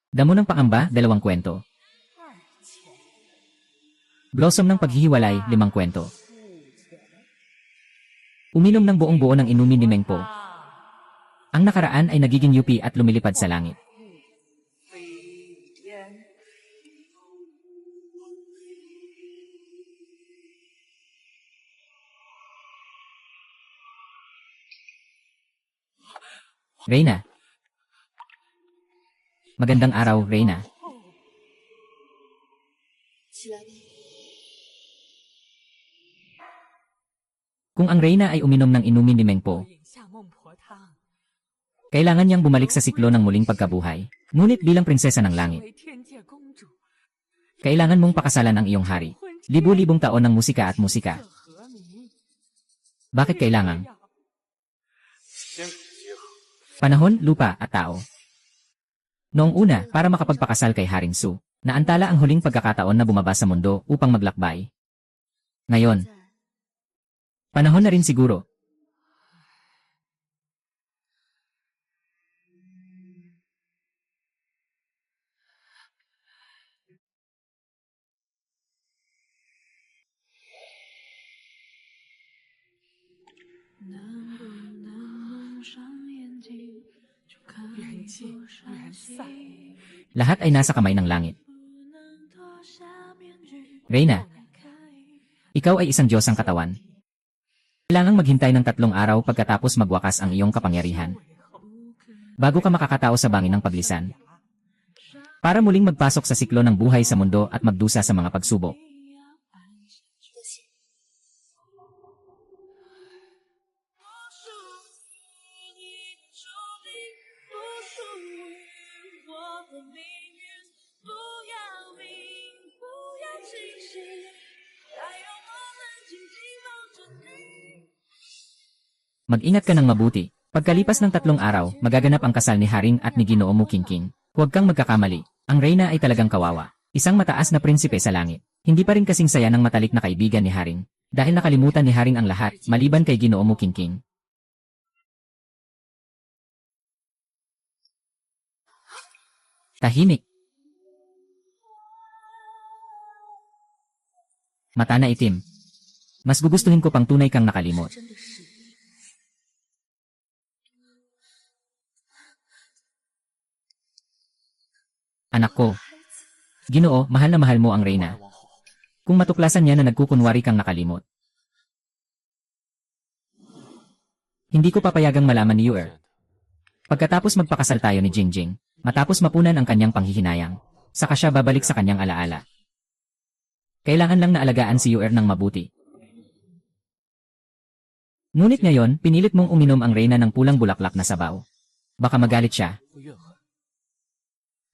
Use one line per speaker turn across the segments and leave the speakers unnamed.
Damo ng pangamba, 2 kwento. Blossom ng paghihiwalay, 5 kwento. Uminom ng buong buo ng inumin ni Mengpo. Ang nakaraan ay nagiging yupi at lumilipad sa langit. Reyna. Magandang araw, Reyna. Kung ang Reyna ay uminom ng inumin ni Mengpo, kailangan niyang bumalik sa siklo ng muling pagkabuhay. Ngunit bilang prinsesa ng langit, kailangan mong pakasalan ang iyong hari. Libu-libong taon ng musika at musika. Bakit kailangan? Panahon, lupa, at tao. Noong una, para makapagpakasal kay Haring Su, naantala ang huling pagkakataon na bumaba sa mundo upang maglakbay. Ngayon, panahon na rin siguro. Lahat ay nasa kamay ng langit. Reyna, ikaw ay isang Diyos ang katawan. Kailangang maghintay ng 3 araw pagkatapos magwakas ang iyong kapangyarihan, bago ka makakatao sa bangin ng paglisan, para muling magpasok sa siklo ng buhay sa mundo at magdusa sa mga pagsubok. Mag-ingat ka ng mabuti. Pagkalipas ng 3 araw, magaganap ang kasal ni Haring at ni Ginoo Mukingking. Huwag kang magkakamali. Ang Reyna ay talagang kawawa. Isang mataas na prinsipe sa langit. Hindi pa rin kasing saya ng matalik na kaibigan ni Haring. Dahil nakalimutan ni Haring ang lahat, maliban kay Ginoo Mukingking. Tahimik. Mata na itim. Mas gugustuhin ko pang tunay kang nakalimot. Anak ko. Ginoo, mahal na mahal mo ang Reyna. Kung matuklasan niya na nagkukunwari kang nakalimot, hindi ko papayagang malaman ni Yuer. Pagkatapos magpakasal tayo ni Jingjing, matapos mapunan ang kanyang panghihinayang, saka siya babalik sa kanyang alaala. Kailangan lang na alagaan si Yuer ng mabuti. Ngunit ngayon, pinilit mong uminom ang Reyna ng pulang bulaklak na sabaw. Baka magalit siya.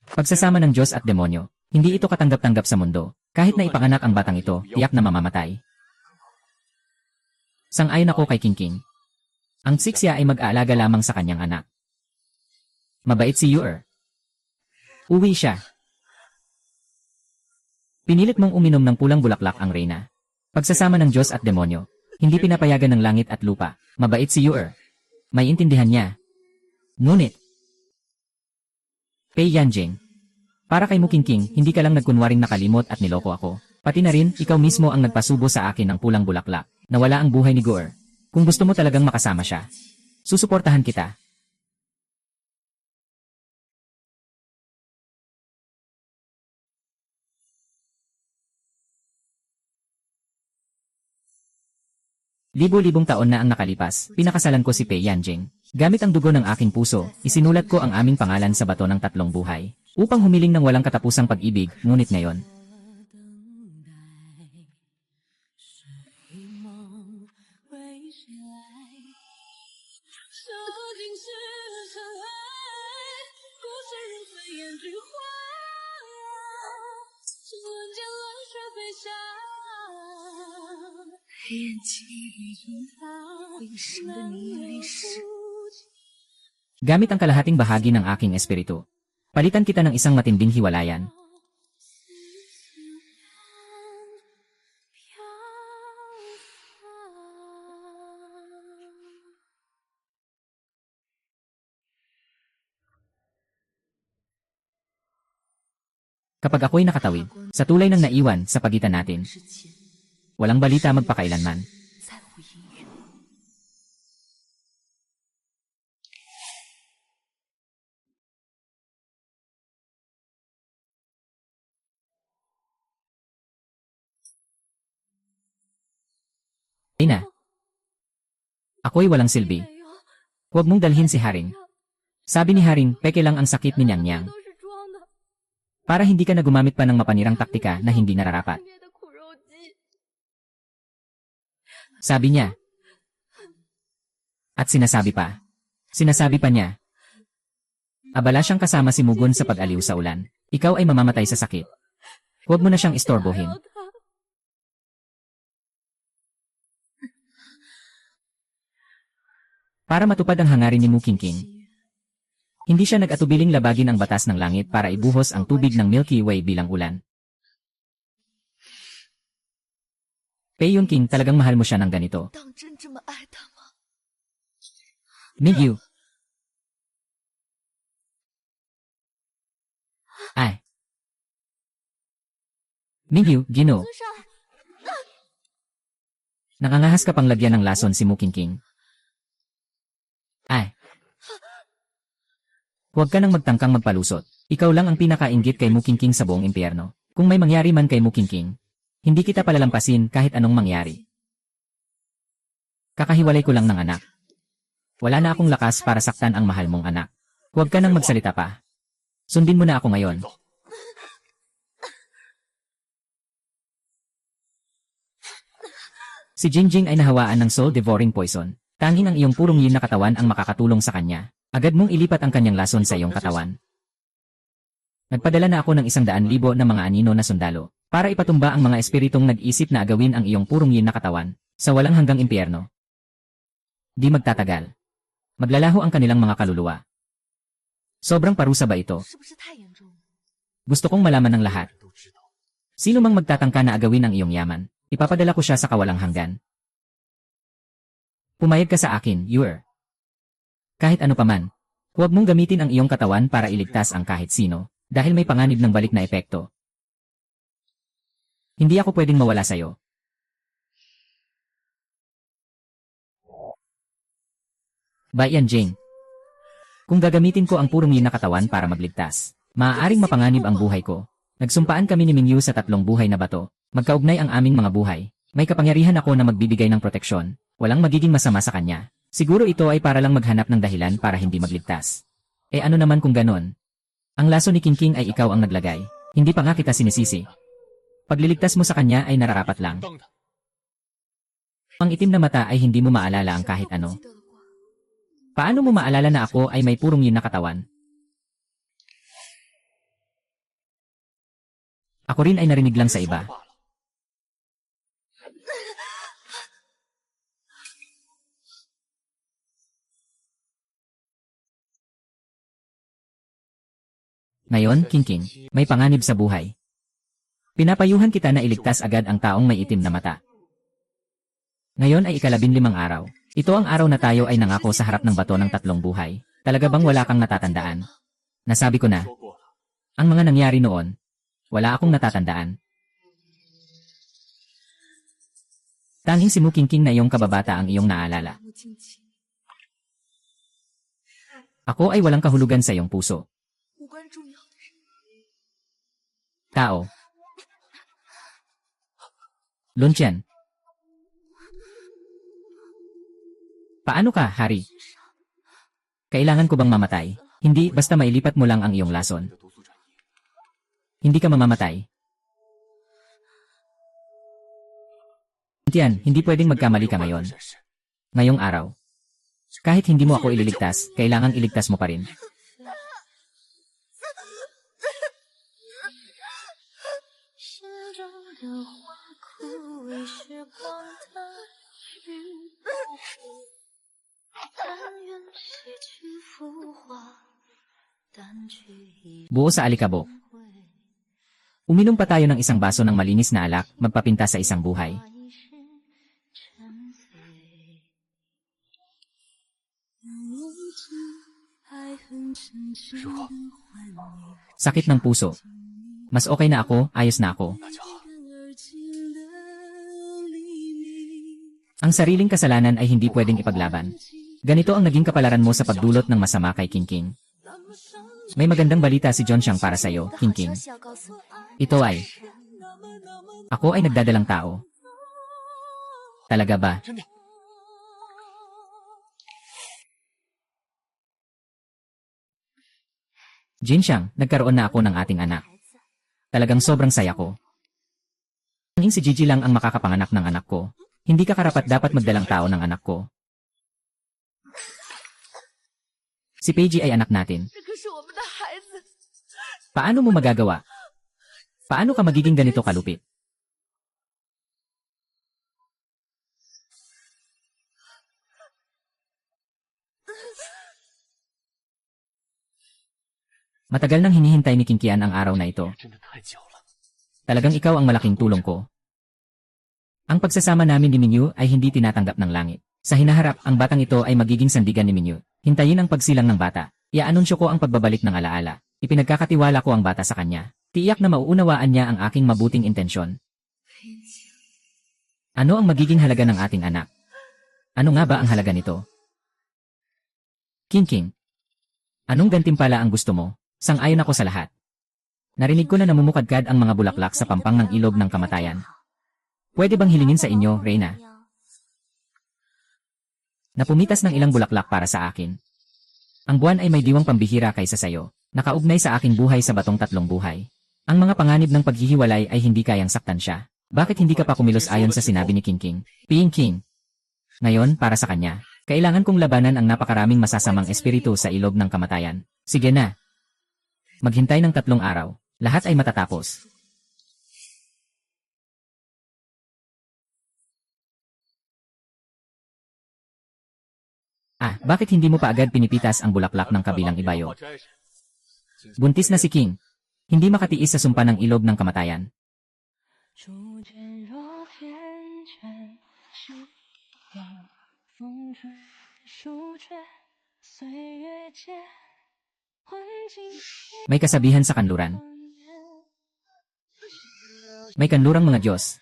Pagsasama ng Diyos at demonyo, hindi ito katanggap-tanggap sa mundo. Kahit na ipanganak ang batang ito, tiyak na mamamatay. Sang-ayon ako kay Kingking. Ang Sixia ay mag-aalaga lamang sa kanyang anak. Mabait si Yuer. Uwi siya. Pinilit mong uminom ng pulang bulaklak ang Reyna. Pagsasama ng Diyos at demonyo, hindi pinapayagan ng langit at lupa. Mabait si Yuer. May intindihan niya. Ngunit, Pei Yanjing, para kay Mukingking, hindi ka lang nagkunwaring nakalimot at niloko ako. Pati na rin, ikaw mismo ang nagpasubo sa akin ng pulang bulaklak. Nawala ang buhay ni Guer. Kung gusto mo talagang makasama siya, susuportahan kita. Libo-libong taon na ang nakalipas, pinakasalan ko si Pei Yanjing. Gamit ang dugo ng aking puso, isinulat ko ang aming pangalan sa bato ng 3 buhay. Upang humiling ng walang katapusang pag-ibig, ngunit ngayon. Gamit ang kalahating bahagi ng aking espiritu, palitan kita ng isang matinding hiwalayan. Kapag ako'y nakatawid, sa tulay ng naiwan sa pagitan natin, walang balita magpakailanman. Ina, ako'y walang silbi. Huwag mong dalhin si Haring. Sabi ni Haring, peke lang ang sakit ni Nyang Nyang. Para hindi ka na gumamit pa ng mapanirang taktika na hindi nararapat. Sabi niya. At sinasabi pa niya. Abala siyang kasama si Mugun sa pag-aliw sa ulan. Ikaw ay mamamatay sa sakit. Huwag mo na siyang istorbohin. Para matupad ang hangarin ni Mu Qingqing, hindi siya nag-atubiling labagin ang batas ng langit para ibuhos ang tubig ng Milky Way bilang ulan. Pei Yunqing, talagang mahal mo siya ng ganito. Mingyu. Ay. Mingyu, Gino. Nakangahas ka pang lagyan ng lason si Mu Qingqing. Ay. Huwag ka nang magtangkang magpalusot. Ikaw lang ang pinakainggit kay Mu Qingqing sa buong impyerno. Kung may mangyari man kay Mu Qingqing, hindi kita palalampasin kahit anong mangyari. Kakahiwalay ko lang ng anak. Wala na akong lakas para saktan ang mahal mong anak. Huwag ka nang magsalita pa. Sundin mo na ako ngayon. Si Jingjing ay nahawaan ng soul-devouring poison. Tanging ang iyong purong yin na katawan ang makakatulong sa kanya. Agad mong ilipat ang kanyang lason sa iyong katawan. Nagpadala na ako ng 100,000 na mga anino na sundalo para ipatumba ang mga espiritong nag-isip na agawin ang iyong purong yin na katawan sa walang hanggang impyerno. Di magtatagal. Maglalaho ang kanilang mga kaluluwa. Sobrang parusa ba ito? Gusto kong malaman ng lahat. Sino mang magtatangka na agawin ang iyong yaman, ipapadala ko siya sa kawalang hanggan. Pumayag ka sa akin, Yuer. Kahit ano paman, huwag mong gamitin ang iyong katawan para iligtas ang kahit sino, dahil may panganib ng balik na epekto. Hindi ako pwedeng mawala sa'yo. Bayan Jing. Kung gagamitin ko ang purong yin na katawan para magligtas, maaaring mapanganib ang buhay ko. Nagsumpaan kami ni Mingyu sa 3 buhay na bato. Magkaugnay ang aming mga buhay. May kapangyarihan ako na magbibigay ng proteksyon. Walang magiging masama sa kanya. Siguro ito ay para lang maghanap ng dahilan para hindi magligtas. Eh ano naman kung ganon? Ang laso ni Qingqing ay ikaw ang naglagay. Hindi pa nga kita sinisisi. Pagliligtas mo sa kanya ay nararapat lang. Ang itim na mata ay hindi mo maalala ang kahit ano. Paano mo maalala na ako ay may purong yin na katawan? Ako rin ay narinig lang sa iba. Ngayon, Qingqing, may panganib sa buhay. Pinapayuhan kita na iligtas agad ang taong may itim na mata. Ngayon ay 15 araw. Ito ang araw na tayo ay nangako sa harap ng bato ng 3 buhay. Talaga bang wala kang natatandaan? Nasabi ko na. Ang mga nangyari noon, wala akong natatandaan. Tanging si Mu Qingqing na iyong kababata ang iyong naalala. Ako ay walang kahulugan sa iyong puso. Tao. Luntian. Paano ka, Hari? Kailangan ko bang mamatay? Hindi, basta mailipat mo lang ang iyong lason. Hindi ka mamamatay. Luntian, hindi pwedeng magkamali ka ngayon. Ngayong araw. Kahit hindi mo ako ililigtas, kailangang iligtas mo pa rin. Buo sa alikabok. Uminom pa tayo ng 1 baso ng malinis na alak, magpapinta sa isang buhay. Sakit ng puso. Mas okay na ako, ayos na ako. Ang sariling kasalanan ay hindi pwedeng ipaglaban. Ganito ang naging kapalaran mo sa pagdulot ng masama kay Qingqing. May magandang balita si John Xiang para sa'yo, Qingqing. Ito ay... Ako ay nagdadalang tao. Talaga ba? Jin Xiang, nagkaroon na ako ng ating anak. Talagang sobrang saya ko. Tanging si Gigi lang ang makakapanganak ng anak ko. Hindi ka karapat dapat magdalang tao ng anak ko. Si Paige ay anak natin. Paano mo magagawa? Paano ka magiging ganito kalupit? Matagal nang hinihintay ni Qingqian ang araw na ito. Talagang ikaw ang malaking tulong ko. Ang pagsasama namin ni Mingyu ay hindi tinatanggap ng langit. Sa hinaharap, ang batang ito ay magiging sandigan ni Mingyu. Hintayin ang pagsilang ng bata. Iaanunsyo ko ang pagbabalik ng alaala. Ipinagkakatiwala ko ang bata sa kanya. Tiyak na mauunawaan niya ang aking mabuting intensyon. Ano ang magiging halaga ng ating anak? Ano nga ba ang halaga nito? Qingqing, anong gantimpala ang gusto mo? Sang-ayon ako sa lahat. Narinig ko na namumukadkad ang mga bulaklak sa pampang ng ilog ng kamatayan. Pwede bang hilingin sa inyo, Reyna? Napumitas ng ilang bulaklak para sa akin. Ang buwan ay may diwang pambihira kaysa sayo, nakaugnay sa aking buhay sa batong tatlong buhay. Ang mga panganib ng paghihiwalay ay hindi kayang saktan siya. Bakit hindi ka pa kumilos ayon sa sinabi ni Qingqing? Qingqing. Ngayon, para sa kanya, kailangan kong labanan ang napakaraming masasamang espiritu sa ilog ng kamatayan. Sige na. Maghintay ng 3 araw. Lahat ay matatapos. Bakit hindi mo pa agad pinipitas ang bulaklak ng kabilang ibayo? Buntis na si King. Hindi makatiis sa sumpa ng ilog ng kamatayan. May kasabihan sa kanluran. May kanlurang mga Diyos.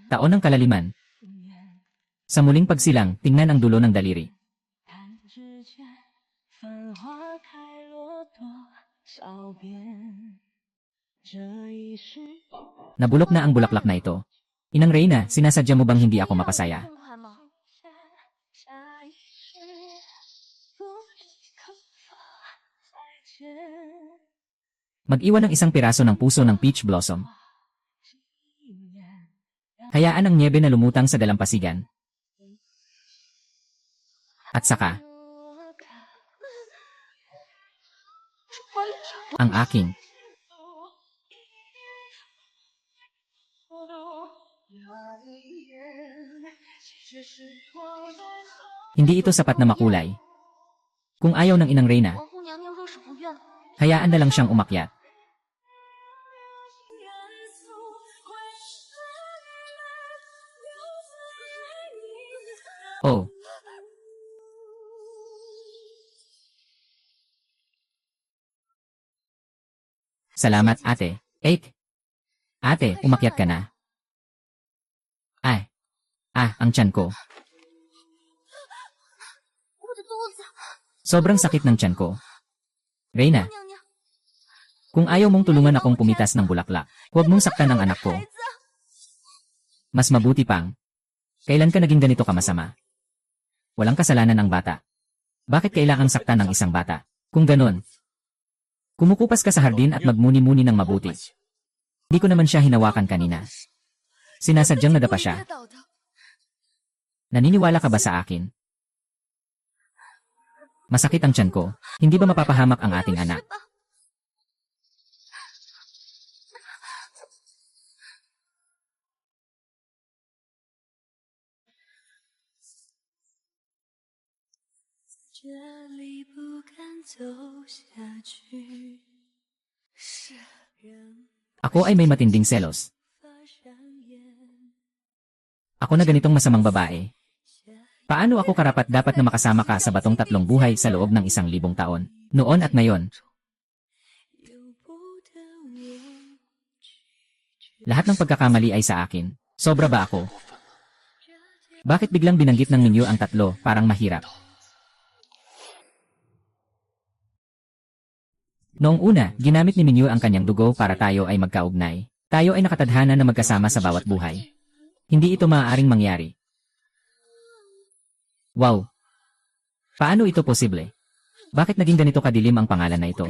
Taon ng kalaliman. Sa muling pagsilang, tingnan ang dulo ng daliri. Nabulok na ang bulaklak na ito. Inang Reyna, sinasadya mo bang hindi ako mapasaya? Mag-iwan ng isang piraso ng puso ng peach blossom. Hayaan ang niebe na lumutang sa dalampasigan. At saka, ang aking. Hindi ito sapat na makulay. Kung ayaw ng Inang Reyna, hayaan na lang siyang umakyat. Oh. Salamat, ate. Ate, umakyat ka na. Ang tiyan ko. Sobrang sakit ng tiyan ko. Reyna, kung ayaw mong tulungan akong pumitas ng bulaklak, huwag mong saktan ang anak ko. Mas mabuti pang, kailan ka naging ganito kamasama? Walang kasalanan ang bata. Bakit kailangang saktan ng isang bata? Kung ganon, kumukupas ka sa hardin at magmuni-muni ng mabuti. Hindi ko naman siya hinawakan kanina. Sinasadyang nadapa siya. Naniniwala ka ba sa akin? Masakit ang tiyan ko. Hindi ba mapapahamak ang ating anak? Ako ay may matinding selos. Ako na ganitong masamang babae. Paano ako karapat dapat na makasama ka sa batong tatlong buhay sa loob ng 1,000 taon, noon at ngayon? Lahat ng pagkakamali ay sa akin. Sobra ba ako? Bakit biglang binanggit ng Minyo ang tatlo, parang mahirap? Noong una, ginamit ni Minyo ang kanyang dugo para tayo ay magkaugnay. Tayo ay nakatadhana na magkasama sa bawat buhay. Hindi ito maaaring mangyari. Wow! Paano ito posible? Bakit naging ganito kadilim ang pangalan na ito?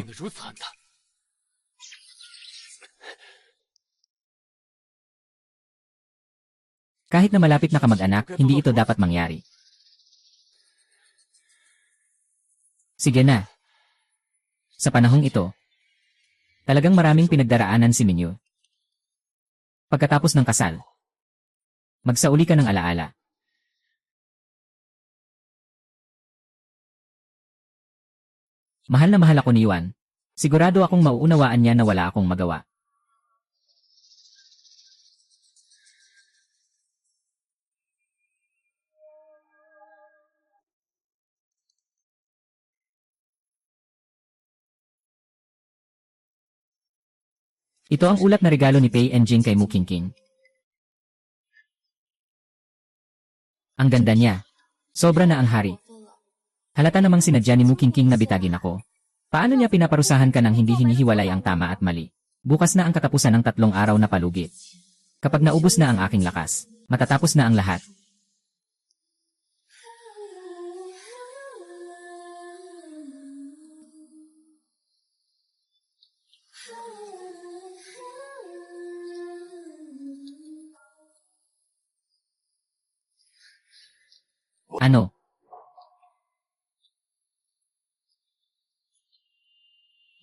Kahit na malapit na kamag-anak, hindi ito dapat mangyari. Sige na. Sa panahong ito, talagang maraming pinagdaraanan si Minyo. Pagkatapos ng kasal, magsauli ka ng alaala. Mahal na mahal ako ni Yuan. Sigurado akong mauunawaan niya na wala akong magawa. Ito ang ulat na regalo ni Pei and Jing kay Mu Qingqing. Ang ganda niya. Sobra na ang hari. Halata namang sinadya ni Mu Qingqing na bitagin ako. Paano niya pinaparusahan ka ng hindi hinihiwalay ang tama at mali? Bukas na ang katapusan ng 3 araw na palugit. Kapag naubos na ang aking lakas, matatapos na ang lahat. Ano?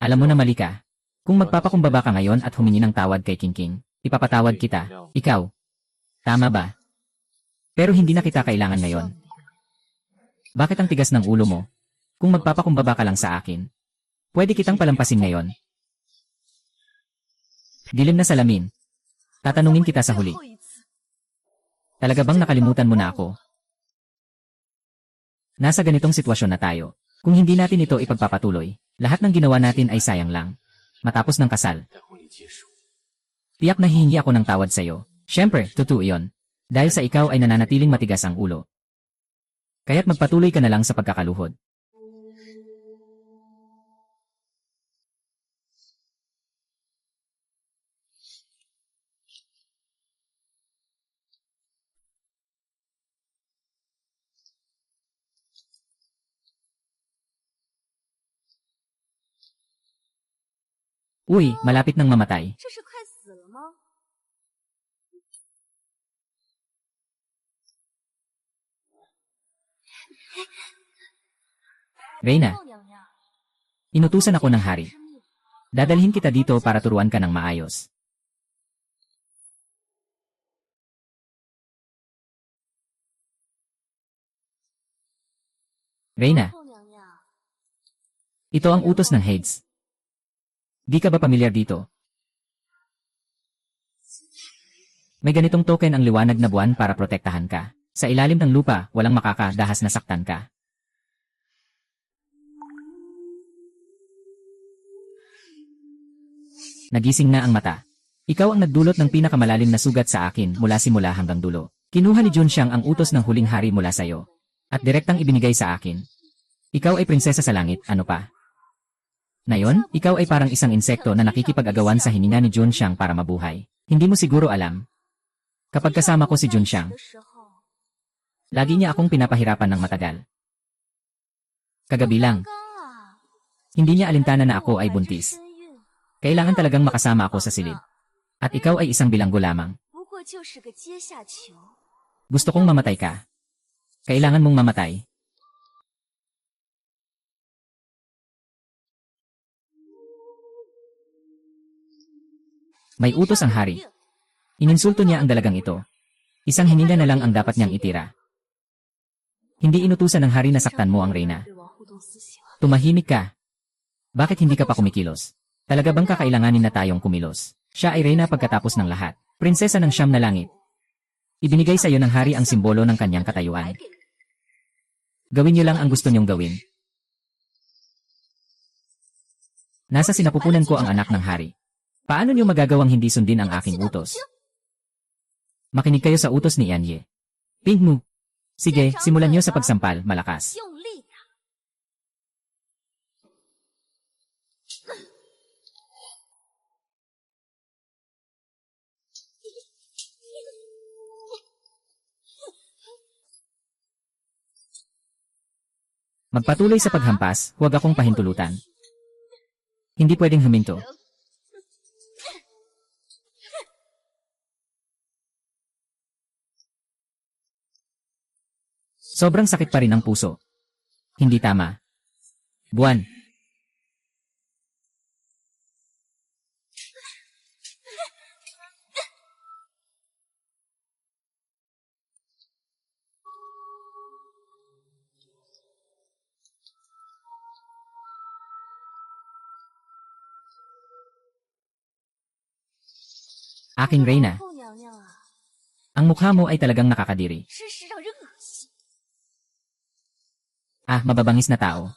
Alam mo na mali ka. Kung magpapakumbaba ka ngayon at humingi ng tawad kay Qingqing, ipapatawad kita. Ikaw. Tama ba? Pero hindi na kita kailangan ngayon. Bakit ang tigas ng ulo mo? Kung magpapakumbaba ka lang sa akin, pwede kitang palampasin ngayon. Dilim na salamin. Tatanungin kita sa huli. Talaga bang nakalimutan mo na ako? Nasa ganitong sitwasyon na tayo. Kung hindi natin ito ipagpapatuloy, lahat ng ginawa natin ay sayang lang. Matapos ng kasal. Tiyak na hihingi ako ng tawad sa iyo. Siyempre, totoo iyon. Dahil sa ikaw ay nananatiling matigas ang ulo. Kaya't magpatuloy ka na lang sa pagkakaluhod. Uy, malapit nang mamatay.
这是快死了吗？
Reyna,
后娘娘，
inutusan ako ng hari.
生命
Dadalhin kita dito para turuan ka ng maayos. Reyna,
后娘娘，
ito ang utos ng Hades. Di ka ba pamilyar dito? May ganitong token ang liwanag na buwan para protektahan ka. Sa ilalim ng lupa, walang makakadahas na saktan ka. Nagising na ang mata. Ikaw ang nagdulot ng pinakamalalim na sugat sa akin mula simula hanggang dulo. Kinuha ni Junxiang ang utos ng huling hari mula sa iyo. At direktang ibinigay sa akin. Ikaw ay prinsesa sa langit, ano pa? Ngayon, ikaw ay parang isang insekto na nakikipag-agawan sa hininga ni Junxiang para mabuhay. Hindi mo siguro alam. Kapag kasama ko si Junxiang,
的时候，
lagi niya akong pinapahirapan ng matagal. Kagabi lang,
刚啊，
hindi niya alintana na ako ay buntis.
身孕，
Kailangan talagang makasama ako sa silid. At ikaw ay isang bilanggo lamang.
不过就是个阶下囚。
Gusto kong mamatay ka. Kailangan mong mamatay. May utos ang hari. Ininsulto niya ang dalagang ito. Isang hininga na lang ang dapat niyang itira. Hindi inutusan ng hari na saktan mo ang reyna.
对王互动私刑，
Tumahimik ka. Bakit hindi ka pa kumikilos? Talaga bang kakailanganin na tayong kumilos? Siya ay reyna pagkatapos ng lahat. Prinsesa ng siyam na langit. Ibinigay sa iyo ng hari ang simbolo ng kanyang katayuan.
给
Gawin niyo lang ang gusto niyong gawin. Nasa sinapupunan ko ang anak ng hari. Paano niyo magagawang hindi sundin ang aking utos? Makinig kayo sa utos ni Anye. Ping Mu. Sige, simulan niyo sa pagsampal, malakas.
用力的。
Magpatuloy sa paghampas, huwag akong pahintulutan. Hindi pwedeng huminto. Sobrang sakit pa rin ang puso. Hindi tama. Buwan. Aking Reyna,
后娘娘啊，
ang mukha mo ay talagang nakakadiri.
真是让人恶心！
Ah, mababangis na tao.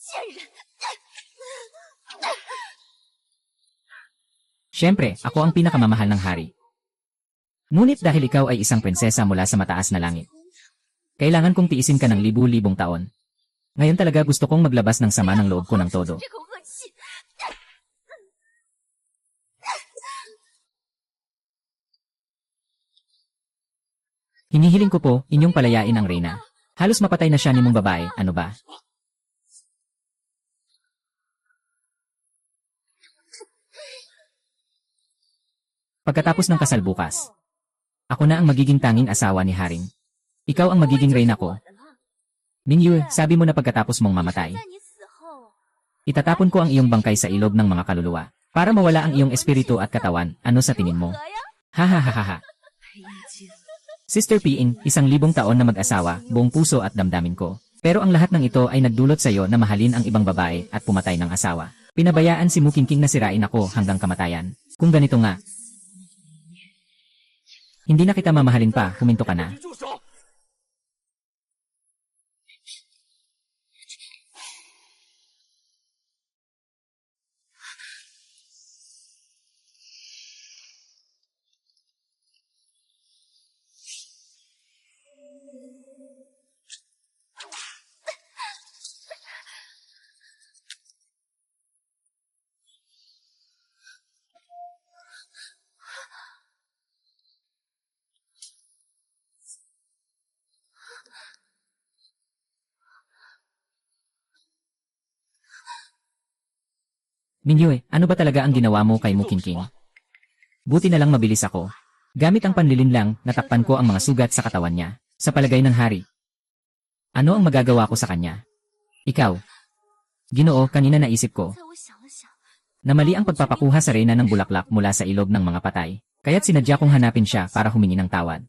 贱人！
Siyempre, ako ang pinakamamahal ng hari. Ngunit dahil ikaw ay isang prinsesa mula sa mataas na langit, kailangan kong tiisin ka ng libu-libong taon. Ngayon talaga gusto kong maglabas ng sama ng loob ko ng todo.
这口恶气！
Hinihiling ko po, inyong palayain ang Reyna. Halos mapatay na siya ni mong babae, ano ba? Pagkatapos ng kasal bukas, ako na ang magiging tanging asawa ni Haring. Ikaw ang magiging Reyna ko. Mingyu, sabi mo na pagkatapos mong mamatay,
在你死后，
itatapon ko ang iyong bangkay sa ilog ng mga kaluluwa, para mawala ang iyong espiritu at katawan, ano sa tingin mo?
何呀？
Ha ha ha ha ha. Sister Piing, 1,000 taon na mag-asawa, buong puso at damdamin ko. Pero ang lahat ng ito ay nagdulot sa iyo na mahalin ang ibang babae at pumatay ng asawa. Pinabayaan si Mukingking na sirain ako hanggang kamatayan. Kung ganito nga, hindi na kita mamahalin pa, huminto ka na. Mingyue, ano ba talaga ang ginawa mo kay Mukingking? Buti na lang mabilis ako. Gamit ang panlilinlang, natakpan ko ang mga sugat sa katawan niya. Sa palagay ng hari. Ano ang magagawa ko sa kanya? Ikaw. Ginoo, kanina naisip ko
在我想了想，
na mali ang pagpapakuha sa reyna ng bulaklak mula sa ilog ng mga patay. Kaya't sinadya kong hanapin siya para humingi ng tawad.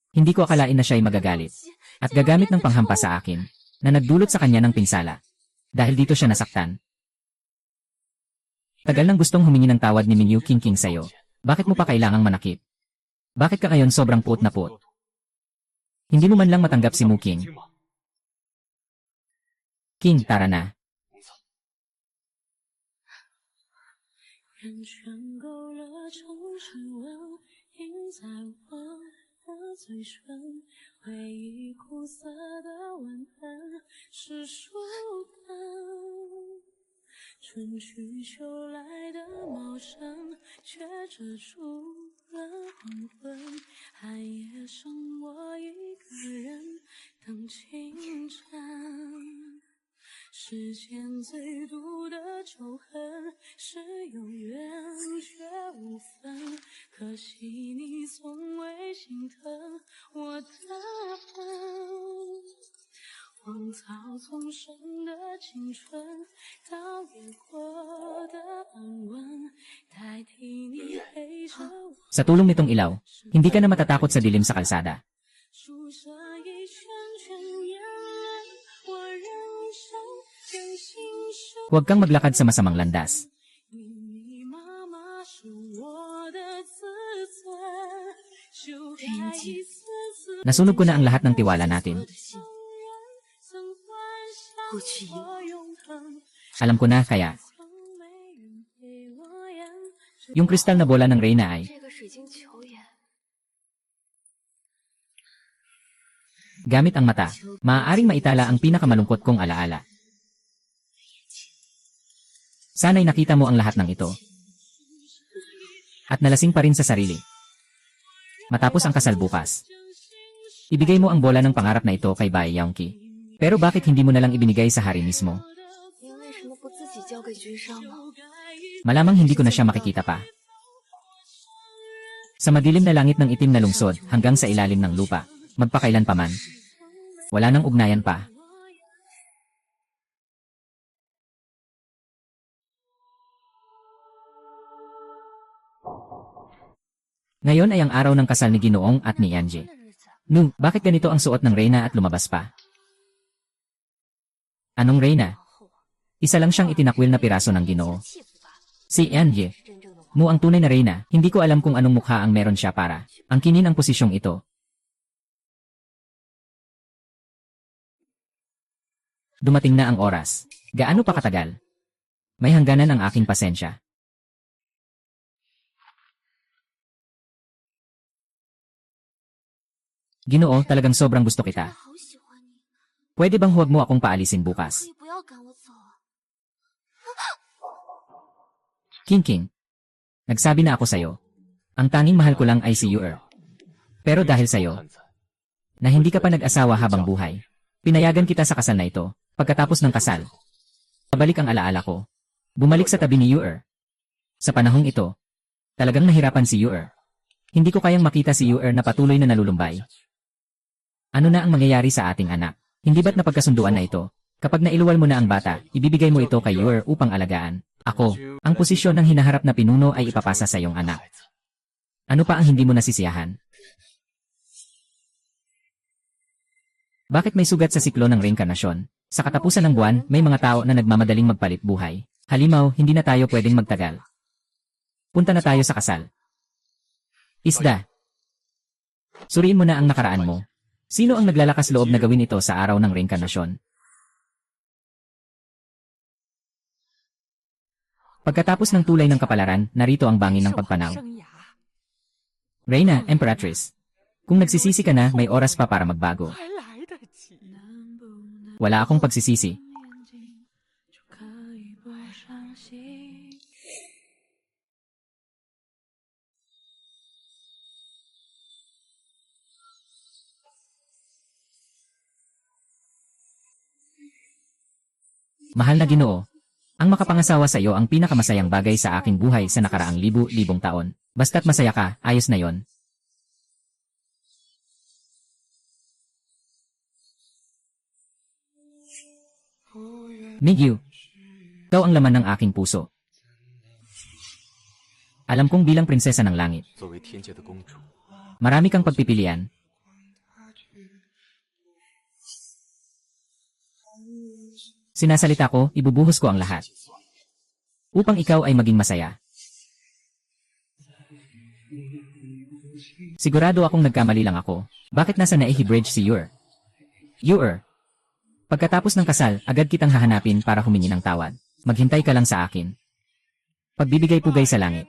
Hindi ko akalain na siya'y magagalit at gagamit ng panghampas sa akin na nagdulot sa kanya ng pinsala. Dahil dito siya nasaktan. Tagal nang gustong humingi ng tawad ni Mingyu Qingqing sa'yo. Bakit mo pa kailangang manakit? Bakit ka ngayon sobrang puot na puot? Hindi mo man lang matanggap si Muking. King, tara na.
人圈勾勒成指纹，印在我的嘴唇，回忆苦涩的吻痕是书本。春去秋来的茂盛，却遮住了黄昏。寒夜剩我一个人等清晨。世间最毒的仇恨是有缘却无分，可惜你从未心疼我的笨。荒草丛生的青春，倒也过得安稳，代替你陪着我。
Sa tulong nitong ilaw, hindi ka na matatakot sa dilim sa kalsada.
数着一圈圈眼泪，我人生真心是
Huwag kang maglakad sa masamang landas.
密密麻麻是我的自尊，就该一次次
Nasunog ko na ang lahat ng tiwala natin.
曾幻想过永恒，
Alam ko na kaya,
从没人陪我演真
Yung kristal na bola ng Reyna ay
这个水晶球也
gamit ang mata. Maaaring maitala ang pinakamalungkot kong alaala. Sana'y nakita mo ang lahat ng ito. At nalasing pa rin sa sarili. Matapos ang kasal bukas, ibigay mo ang bola ng pangarap na ito kay Bai Yongqi. Pero bakit hindi mo nalang ibinigay sa hari mismo?
您为什么不自己交给君上呢？
Malamang hindi ko na siya makikita pa. Sa madilim na langit ng itim na lungsod hanggang sa ilalim ng lupa, magpakailan pa man. Wala nang ugnayan pa. Ngayon ay ang araw ng kasal ni Ginoong at ni Yanji.
的日子，
Nu, bakit ganito ang suot ng Reyna at lumabas pa? Anong Reyna?
后
Isa lang siyang itinakwil na piraso ng Ginoo.
气服吧，
Si Yanji.
是真正的王。
Mu ang tunay na Reyna, hindi ko alam kung anong mukha ang meron siya para angkinin ang posisyong ito. Dumating na ang oras. Gaano pa katagal? May hangganan ang aking pasensya. Ginoo, talagang sobrang gusto
真的
kita.
好喜欢你，
Pwede bang huwag mo akong paalisin
可
bukas?
以不要赶我走啊？
King, nagsabi na ako sa'yo. Ang tanging mahal ko lang ay si Yuer. Pero dahil sa'yo, na hindi ka pa nag-asawa habang buhay, pinayagan kita sa kasal na ito. Pagkatapos ng kasal, pabalik ang alaala ko. Bumalik sa tabi ni Yuer. Sa panahong ito, talagang nahirapan si Yuer. Hindi ko kayang makita si Yuer na patuloy na nalulumbay. Ano na ang mangyayari sa ating anak? Hindi ba't napagkasunduan na ito? Kapag nailuwal mo na ang bata, ibibigay mo ito kay Yuer upang alagaan. Ako, ang posisyon ng hinaharap na pinuno ay ipapasa sa iyong anak. Ano pa ang hindi mo nasisiyahan? Bakit may sugat sa siklo ng reinkarnasyon? Sa katapusan ng buwan, may mga tao na nagmamadaling magpalit buhay. Halimaw, hindi na tayo pwedeng magtagal. Punta na tayo sa kasal. Isda. Suriin mo na ang nakaraan mo. Sino ang naglalakas loob na gawin ito sa araw ng reinkarnasyon? Pagkatapos ng tulay ng kapalaran, narito ang bangin ng pagpanaw. Reyna, Emperatrice. Kung nagsisisi ka na, may oras pa para magbago.
还来得及。能不能
Wala akong pagsisisi.
眼睛就可以不伤心？
Mahal na Ginoo, ang makapangasawa sa iyo ang pinakamasayang bagay sa aking buhay sa nakaraang libu-libong taon. Basta't masaya ka, ayos na yon. Mingyu, ikaw ang laman ng aking puso. Alam kong bilang prinsesa ng langit,
作为天界的公主，
marami kang pagpipilian. Sinasalita ko, ibubuhos ko ang lahat. Upang ikaw ay maging masaya. Sigurado akong nagkamali lang ako. Bakit nasa Naihi Bridge si Yuer? Yuer. Pagkatapos ng kasal, agad kitang hahanapin para humingi ng tawad. Maghintay ka lang sa akin. Pagbibigay-pugay sa langit.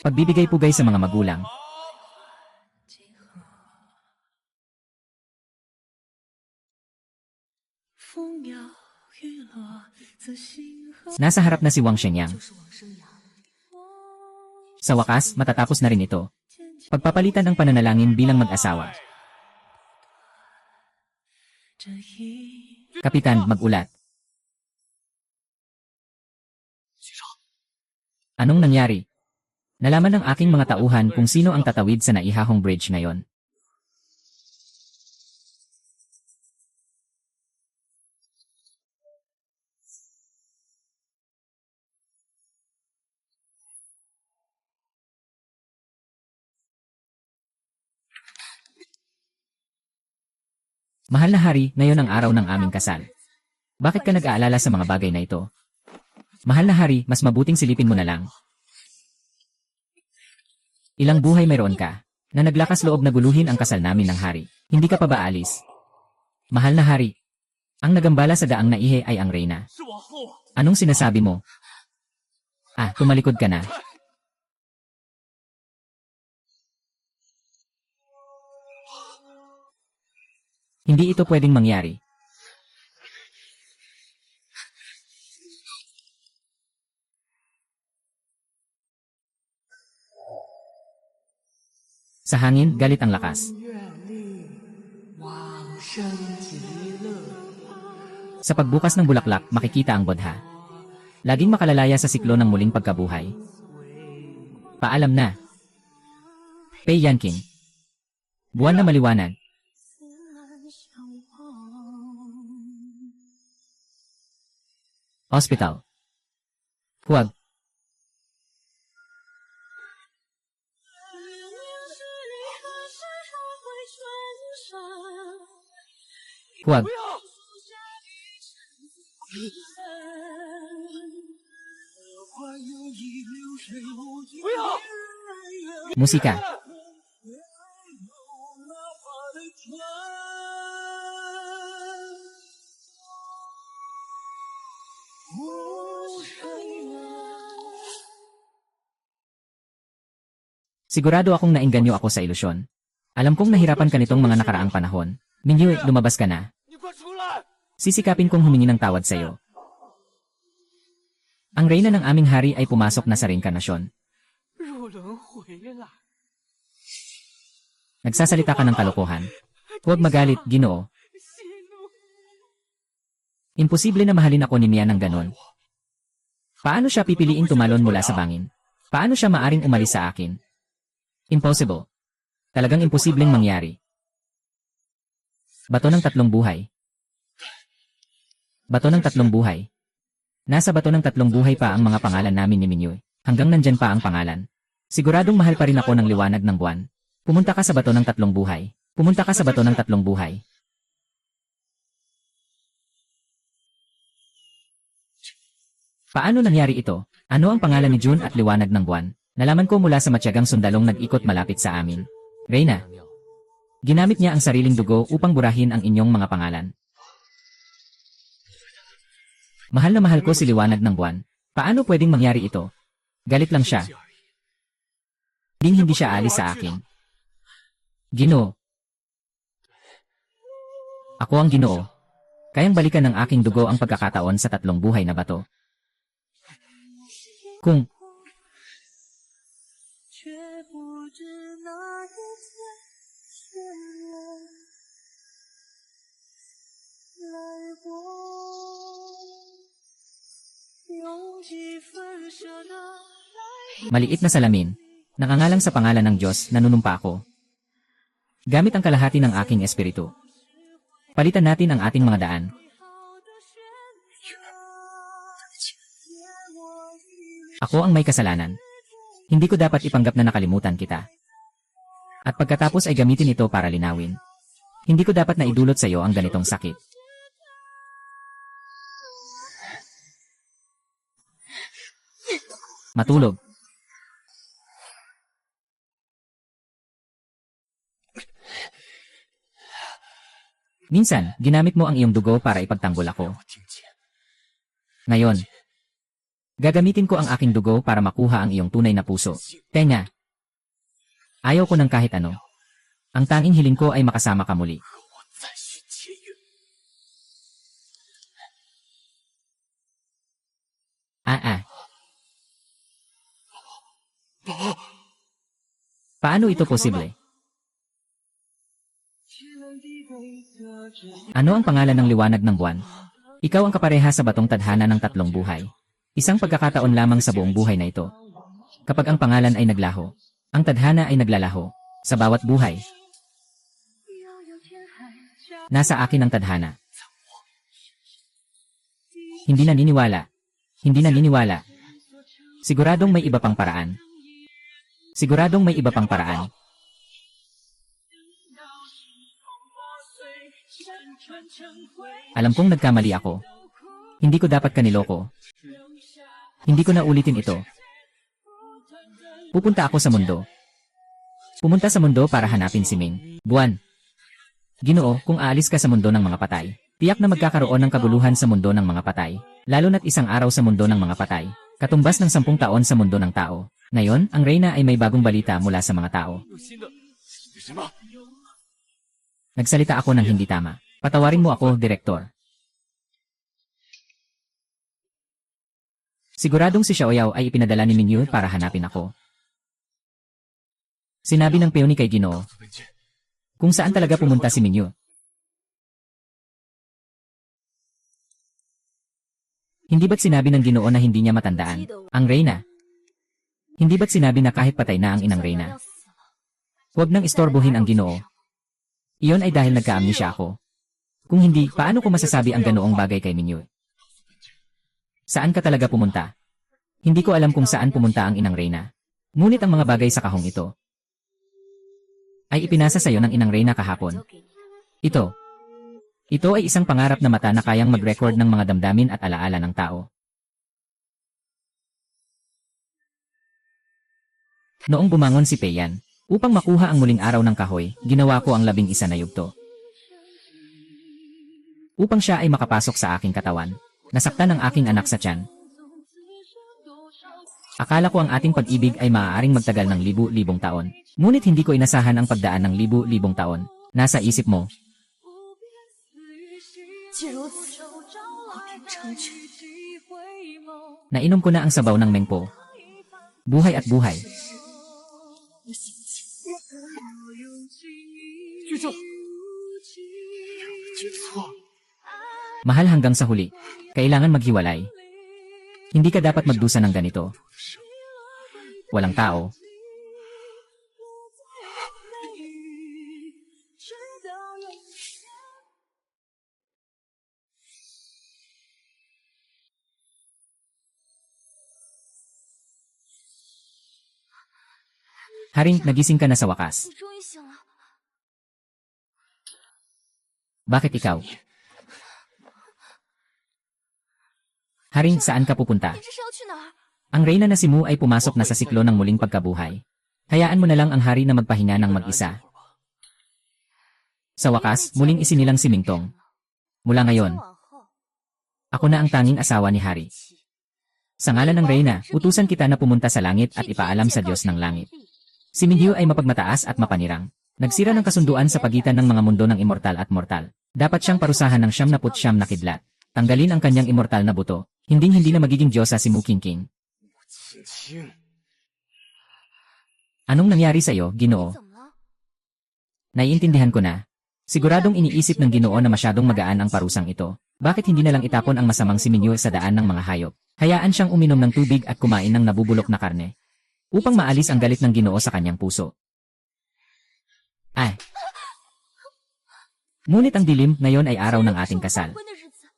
Pagbibigay-pugay sa mga magulang. Nasa harap na si Wang Shenyang. Sa wakas, matatapos na rin ito. Pagpapalitan ang pananalangin bilang mag-asawa. Kapitan, mag-ulat. Anong nangyari? Nalaman ng aking mga tauhan kung sino ang tatawid sa naihahong bridge ngayon. Mahal na hari, ngayon ang araw ng aming kasal. Bakit ka nag-aalala sa mga bagay na ito? Mahal na hari, mas mabuting silipin mo na lang. Ilang buhay mayroon ka, na naglakas loob na guluhin ang kasal namin ng hari. Hindi ka pa ba alis? Mahal na hari, Ang nagambala sa daang naihe ay ang reyna. Anong sinasabi mo? Tumalikod ka na. Hindi ito pwedeng mangyari. Sa hangin, galit ang lakas. Sa pagbukas ng bulaklak, makikita ang bodha. Laging makalalaya sa siklo ng muling pagkabuhay. Paalam na. Pei Yanqing. Buwan na maliwanag. Hospital. Huwag. Huwag. Musika. Sigurado akong naengganyo ako sa ilusyon. Alam kong nahirapan ka nitong mga nakaraang panahon. Mingyue, lumabas ka na. Sisikapin kong humingi ng tawad sa'yo. Ang reyna ng aming hari ay pumasok na sa reinkarnasyon. Nagsasalita ka ng kalokohan. Huwag magalit, Ginoo. Imposible na mahalin ako ni Mia ng ganon. Paano siya pipiliing tumalon mula sa bangin? Paano siya maaring umalis sa akin? Impossible. Talagang imposibleng mangyari. Bato ng tatlong buhay. Bato ng tatlong buhay. Nasa bato ng tatlong buhay pa ang mga pangalan namin ni Mingyue. Hanggang nandyan pa ang pangalan. Siguradong mahal pa rin ako ng liwanag ng buwan. Pumunta ka sa bato ng tatlong buhay. Pumunta ka sa bato ng tatlong buhay. Paano nangyari ito? Ano ang pangalan ni June at liwanag ng buwan? Nalaman ko mula sa matyagang sundalong nag-ikot malapit sa amin. Reyna. Ginamit niya ang sariling dugo upang burahin ang inyong mga pangalan. Mahal na mahal ko si liwanag ng buwan. Paano pwedeng mangyari ito? Galit lang siya. Hindi siya alis sa akin. Ginoo. Ako ang Ginoo. Kayang balikan ng aking dugo ang pagkakataon sa tatlong buhay na bato. Kung maliit na salamin, nakangalang sa pangalan ng Diyos, nanunumpa ako. Gamit ang kalahati ng aking espiritu. Palitan natin ang ating mga daan. Ako ang may kasalanan. Hindi ko dapat ipanggap na nakalimutan kita. At pagkatapos ay gamitin ito para linawin. Hindi ko dapat na idulot sa iyo ang ganitong sakit. Matulog. Minsan, ginamit mo ang iyong dugo para ipagtanggol ako. Ngayon, gagamitin ko ang aking dugo para makuha ang iyong tunay na puso. Tenga. Ayaw ko ng kahit ano. Ang tanging hiling ko ay makasama ka muli. Paano ito posible? Ano ang pangalan ng liwanag ng buwan? Ikaw ang kapareha sa batong tadhana ng tatlong buhay. Isang pagkakataon lamang sa buong buhay na ito. Kapag ang pangalan ay naglaho, ang tadhana ay naglalaho. Sa bawat buhay. Nasa akin ang tadhana. Hindi naniniwala. Hindi naniniwala. Siguradong may iba pang paraan. Siguradong may iba pang paraan. Alam kong nagkamali ako. Hindi ko dapat kaniloko. Hindi ko na ulitin ito. Pupunta ako sa mundo. Pumunta sa mundo para hanapin si Ming. Buwan. Ginoo, kung aalis ka sa mundo ng mga patay, tiyak na magkakaroon ng kaguluhan sa mundo ng mga patay, lalo na't isang araw sa mundo ng mga patay, katumbas ng 10 taon sa mundo ng tao. Ngayon, ang Reyna ay may bagong balita mula sa mga tao. Nagsalita ako ng hindi tama. Patawarin mo ako, Direktor. Siguradong si Xiaoyao ay ipinadala ni Mingyu para hanapin ako. Sinabi ng peoni kay Ginoo. Kung saan talaga pumunta si Mingyu. Hindi ba't sinabi ng Ginoo na hindi niya matandaan ang Reyna? Hindi ba't sinabi na kahit patay na ang inang Reyna? Huwag nang istorbohin ang Ginoo. Iyon ay dahil nagka-amnesia ako. Kung hindi, paano ko masasabi ang ganoong bagay kay Mingyu? Saan ka talaga pumunta? Hindi ko alam kung saan pumunta ang inang Reyna. Ngunit ang mga bagay sa kahong ito ay ipinasa sa iyo ng inang Reyna kahapon. Ito ay isang pangarap na mata na kayang mag-record ng mga damdamin at alaala ng tao. Noong bumangon si Peiyan, upang makuha ang muling araw ng kahoy, ginawa ko ang 11 na yugto. Upang siya ay makapasok sa aking katawan, nasaktan ang aking anak sa tiyan. Akala ko ang ating pag-ibig ay maaaring magtagal ng libu-libong taon. Ngunit hindi ko inasahan ang pagdaan ng libu-libong taon. Nasa isip mo. Nainom ko na ang sabaw ng mengpo. Buhay at buhay. Mahal hanggang sa huli. Kailangan maghiwalay. Hindi ka dapat magdusa ng ganito. Walang tao. Haring, nagising ka na sa wakas.
你终于醒了。
Bakit ikaw? Haring, saan ka pupunta?
你这是要去哪儿？
Ang Reyna na si Mu ay pumasok na sa siklo ng muling pagkabuhay. Hayaan mo na lang ang hari na magpahinga ng mag-isa. Sa wakas, muling isinilang si Mingtong. Mula ngayon,
往后，
ako na ang tanging asawa ni Hari. Sa ngalan ng Reyna, utusan kita na pumunta sa langit at ipaalam sa Diyos ng langit. Si Mingyu ay mapagmataas at mapanirang. Nagsira ng kasunduan sa pagitan ng mga mundo ng immortal at mortal. Dapat siyang parusahan ng 79 na kidlat. Tanggalin ang kanyang immortal na buto. Hinding-hindi na magiging Diyosa si Mu Qingqing. Anong nangyari sa iyo, Ginoo?
怎么了？
Naiintindihan ko na. Siguradong iniisip ng Ginoo na masyadong magaan ang parusang ito. Bakit hindi na lang itapon ang masamang si Mingyu sa daan ng mga hayop? Hayaan siyang uminom ng tubig at kumain ng nabubulok na karne. Upang maalis ang galit ng Ginoo sa kanyang puso. Ay! Ngunit ang dilim, ngayon ay araw ng ating kasal.
婚的日子，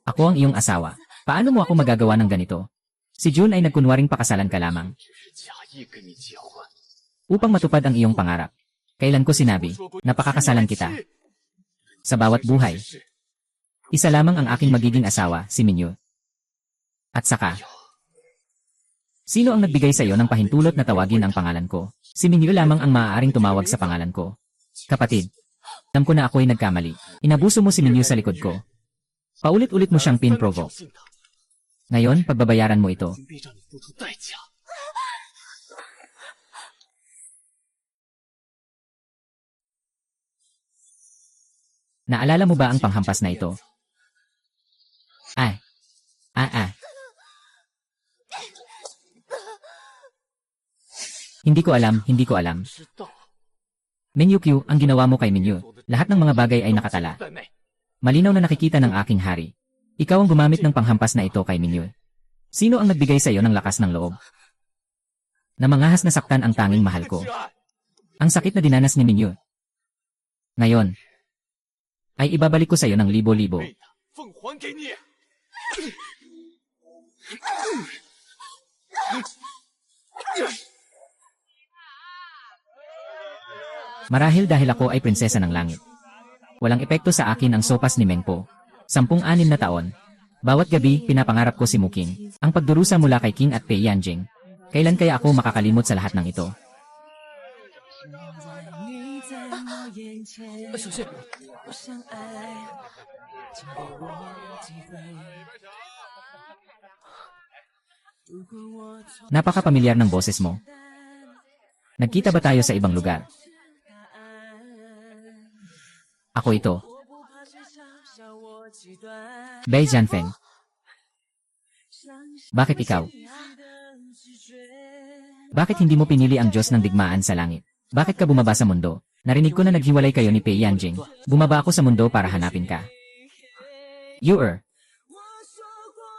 Ako ang iyong asawa. Paano mo ako magagawa ng ganito? Si Jun ay nagkunwaring pakasalan ka lamang. Upang matupad ang iyong pangarap. Kailan ko sinabi, napakakasalan kita. Sa bawat buhay. Isa lamang ang aking magiging asawa, si Mingyu. At saka, sino ang nagbigay sa iyo ng pahintulot na tawagin ang pangalan ko? Si Mingyu lamang ang maaaring tumawag sa pangalan ko. Kapatid, alam ko na ako'y nagkamali. Inabuso mo si Mingyu sa likod ko. Paulit-ulit mo siyang pin-provoke. Ngayon, pagbabayaran mo ito. Naalala mo ba ang panghampas na ito? Hindi ko alam. Mingyu Q, ang ginawa mo kay Mingyu. Lahat ng mga bagay ay nakatala. Malinaw na nakikita ng aking hari. Ikaw ang gumamit ng panghampas na ito kay Mingyu. Sino ang nagbigay sa iyo ng lakas ng loob? Na mangahas na saktan ang tanging mahal ko. Ang sakit na dinanas ni Mingyu. Ngayon, ay ibabalik ko sa iyo ng libo-libo. Marahil dahil ako ay prinsesa ng langit. Walang epekto sa akin ang sopas ni Mengpo. 16 na taon. Bawat gabi, pinapangarap ko si Muking. Ang pagdurusa mula kay King at Pei Yanjing. Kailan kaya ako makakalimot sa lahat ng ito?
小心！
Napaka-pamilyar ng boses mo. Nagkita ba tayo sa ibang lugar? Ako ito. Bei Jianfeng. Bakit ikaw? Bakit hindi mo pinili ang Diyos ng digmaan sa langit? Bakit ka bumaba sa mundo? Narinig ko na naghiwalay kayo ni Pei Yanjing. Bumaba ako sa mundo para hanapin ka. Yu-er.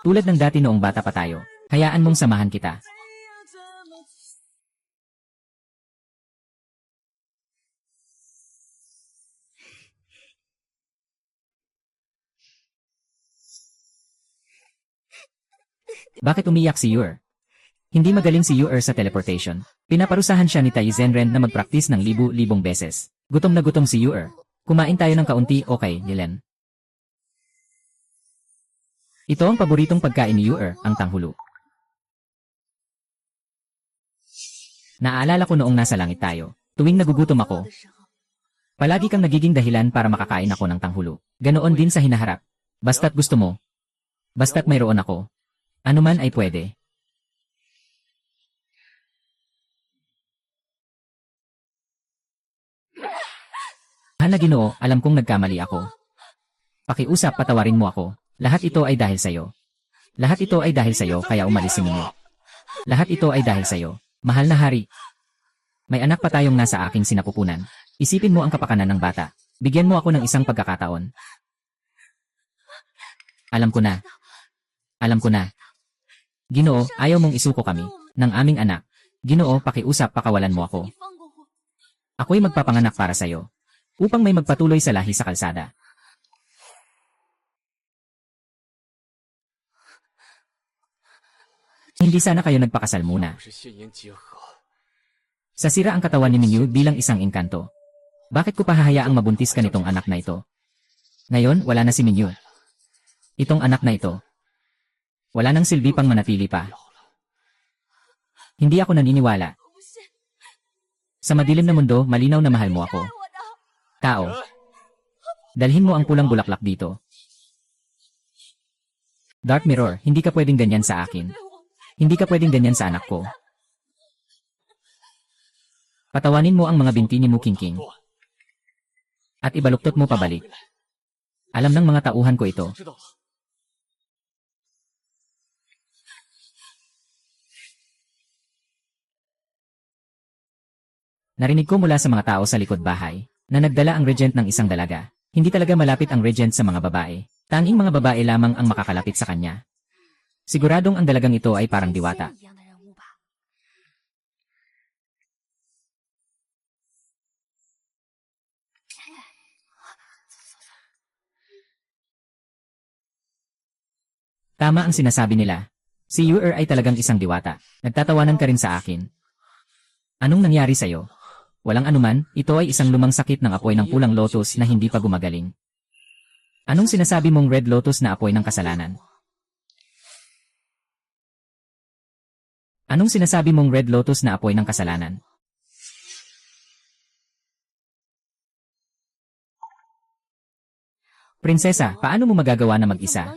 Tulad ng dati noong bata pa tayo, hayaan mong samahan kita. Bakit umiyak si Yu-er? Hindi magaling si Yu-er sa teleportation. Pinaparusahan siya ni Tai Zenren na mag-practice ng libu-libong beses. Gutom na gutom si Yu-er. Kumain tayo ng kaunti, okay, Nilen. Ito ang paboritong pagkain ni Yu-er, ang tanghulo. Naaalala ko noong nasa langit tayo. Tuwing nagugutom ako, palagi kang nagiging dahilan para makakain ako ng tanghulo. Ganoon din sa hinaharap. Basta't gusto mo. Basta't mayroon ako. Ano man ay pwede. Mahal na Ginoo, alam kong nagkamali ako. Pakiusap, patawarin mo ako. Lahat ito ay dahil sa'yo. Lahat ito ay dahil sa'yo, kaya umalis si Minyo. Lahat ito ay dahil sa'yo. Mahal na hari. May anak pa tayong nasa aking sinapupunan. Isipin mo ang kapakanan ng bata. Bigyan mo ako ng isang pagkakataon. Alam ko na. Alam ko na. Ginoo, ayaw mong isuko kami, ng aming anak. Ginoo, pakiusap, pakawalan mo ako. Ako'y magpapanganak para sa'yo, upang may magpatuloy sa lahi sa kalsada. Hindi sana kayo nagpakasal muna. Sasira ang katawan ni Minyu bilang isang engkanto. Bakit ko pahahayaang mabuntis ka nitong anak na ito? Ngayon, wala na si Minyu. Itong anak na ito. Wala nang silbi pang manatili pa. Hindi ako naniniwala. Sa madilim na mundo, malinaw na mahal mo ako. Tao. Dalhin mo ang pulang bulaklak dito. Dark Mirror, hindi ka pwedeng ganyan sa akin. Hindi ka pwedeng ganyan sa anak ko. Patawanin mo ang mga binti ni Mukingking. At ibaluktot mo pabalik. Alam ng mga tauhan ko ito. Narinig ko mula sa mga tao sa likod bahay, na nagdala ang regent ng isang dalaga. Hindi talaga malapit ang regent sa mga babae. Tanging mga babae lamang ang makakalapit sa kanya. Siguradong ang dalagang ito ay parang diwata. Tama ang sinasabi nila. Si Yu-er ay talagang isang diwata. Nagtatawanan ka rin sa akin. Anong nangyari sa'yo? Walang anuman, ito ay isang lumang sakit ng apoy ng pulang lotus na hindi pa gumagaling. Anong sinasabi mong red lotus na apoy ng kasalanan? Anong sinasabi mong red lotus na apoy ng kasalanan? Prinsesa, paano mo magagawa na mag-isa?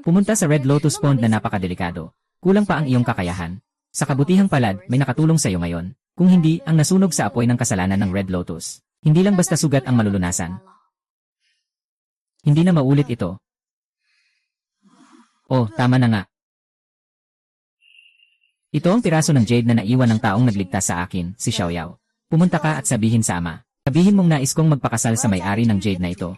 Pumunta sa Red Lotus Pond na napakadelikado. Kulang pa ang iyong kakayahan. Sa kabutihang palad, may nakatulong sa iyo ngayon. Kung hindi, ang nasunog sa apoy ng kasalanan ng Red Lotus. Hindi lang basta sugat ang malulunasan. Hindi na maulit ito. Oh, tama na nga. Ito ang piraso ng jade na naiwan ng taong nagligtas sa akin, si Xiaoyao. Pumunta ka at sabihin sa ama. Sabihin mong nais kong magpakasal sa may-ari ng jade na ito.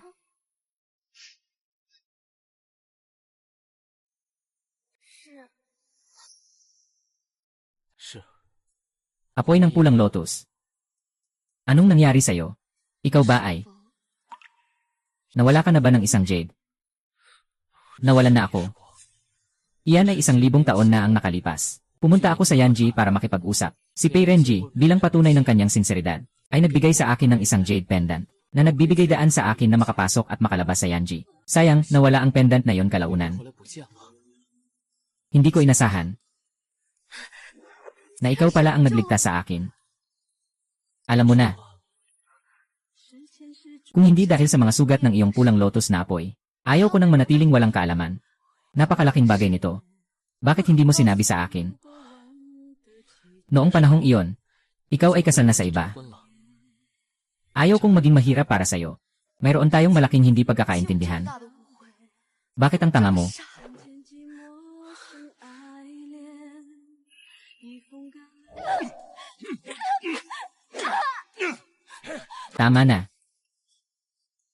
Apoy ng pulang lotus. Anong nangyari sa'yo? Ikaw ba ay? Nawala ka na ba ng isang jade? Nawalan na ako. Iyan ay 1,000 taon na ang nakalipas. Pumunta ako sa Yanji para makipag-usap. Si Pei Renji, bilang patunay ng kanyang sinseridad, ay nagbigay sa akin ng isang jade pendant, na nagbibigay daan sa akin na makapasok at makalabas sa Yanji. Sayang, nawala ang pendant na yon kalaunan. Hindi ko inasahan na ikaw pala ang nagligtas sa akin. Alam mo na. Kung hindi dahil sa mga sugat ng iyong pulang lotus na apoy, ayaw ko nang manatiling walang kaalaman. Napakalaking bagay nito. Bakit hindi mo sinabi sa akin? Noong panahong iyon, ikaw ay kasal na sa iba. Ayaw kong maging mahirap para sa'yo. Mayroon tayong malaking hindi pagkakaintindihan.
大的误会。
Bakit ang tanga mo?
看见寂寞深爱恋，你风干。
Tama na.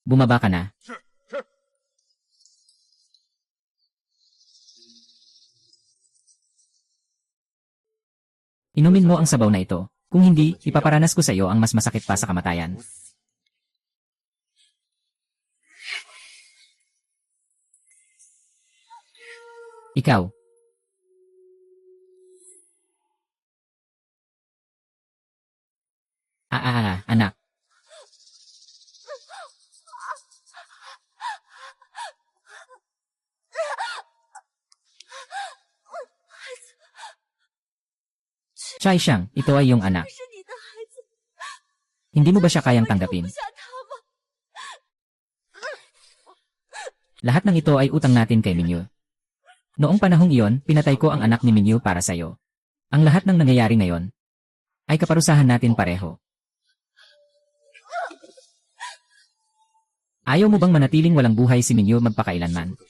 Bumaba ka na. Inumin mo ang sabaw na ito. Kung hindi, ipaparanas ko sa iyo ang mas masakit pa sa kamatayan. Ikaw. Anak. Chai Shang, ito ay iyong anak.
是你的孩子，
Hindi mo ba siya kayang tanggapin?
放下他吗？
Lahat ng ito ay utang natin kay Mingyu. Noong panahong iyon, pinatay ko ang anak ni Mingyu para sa'yo. Ang lahat ng nangyayari ngayon ay kaparusahan natin pareho. Ayaw mo bang manatiling walang buhay si Mingyu magpakailanman?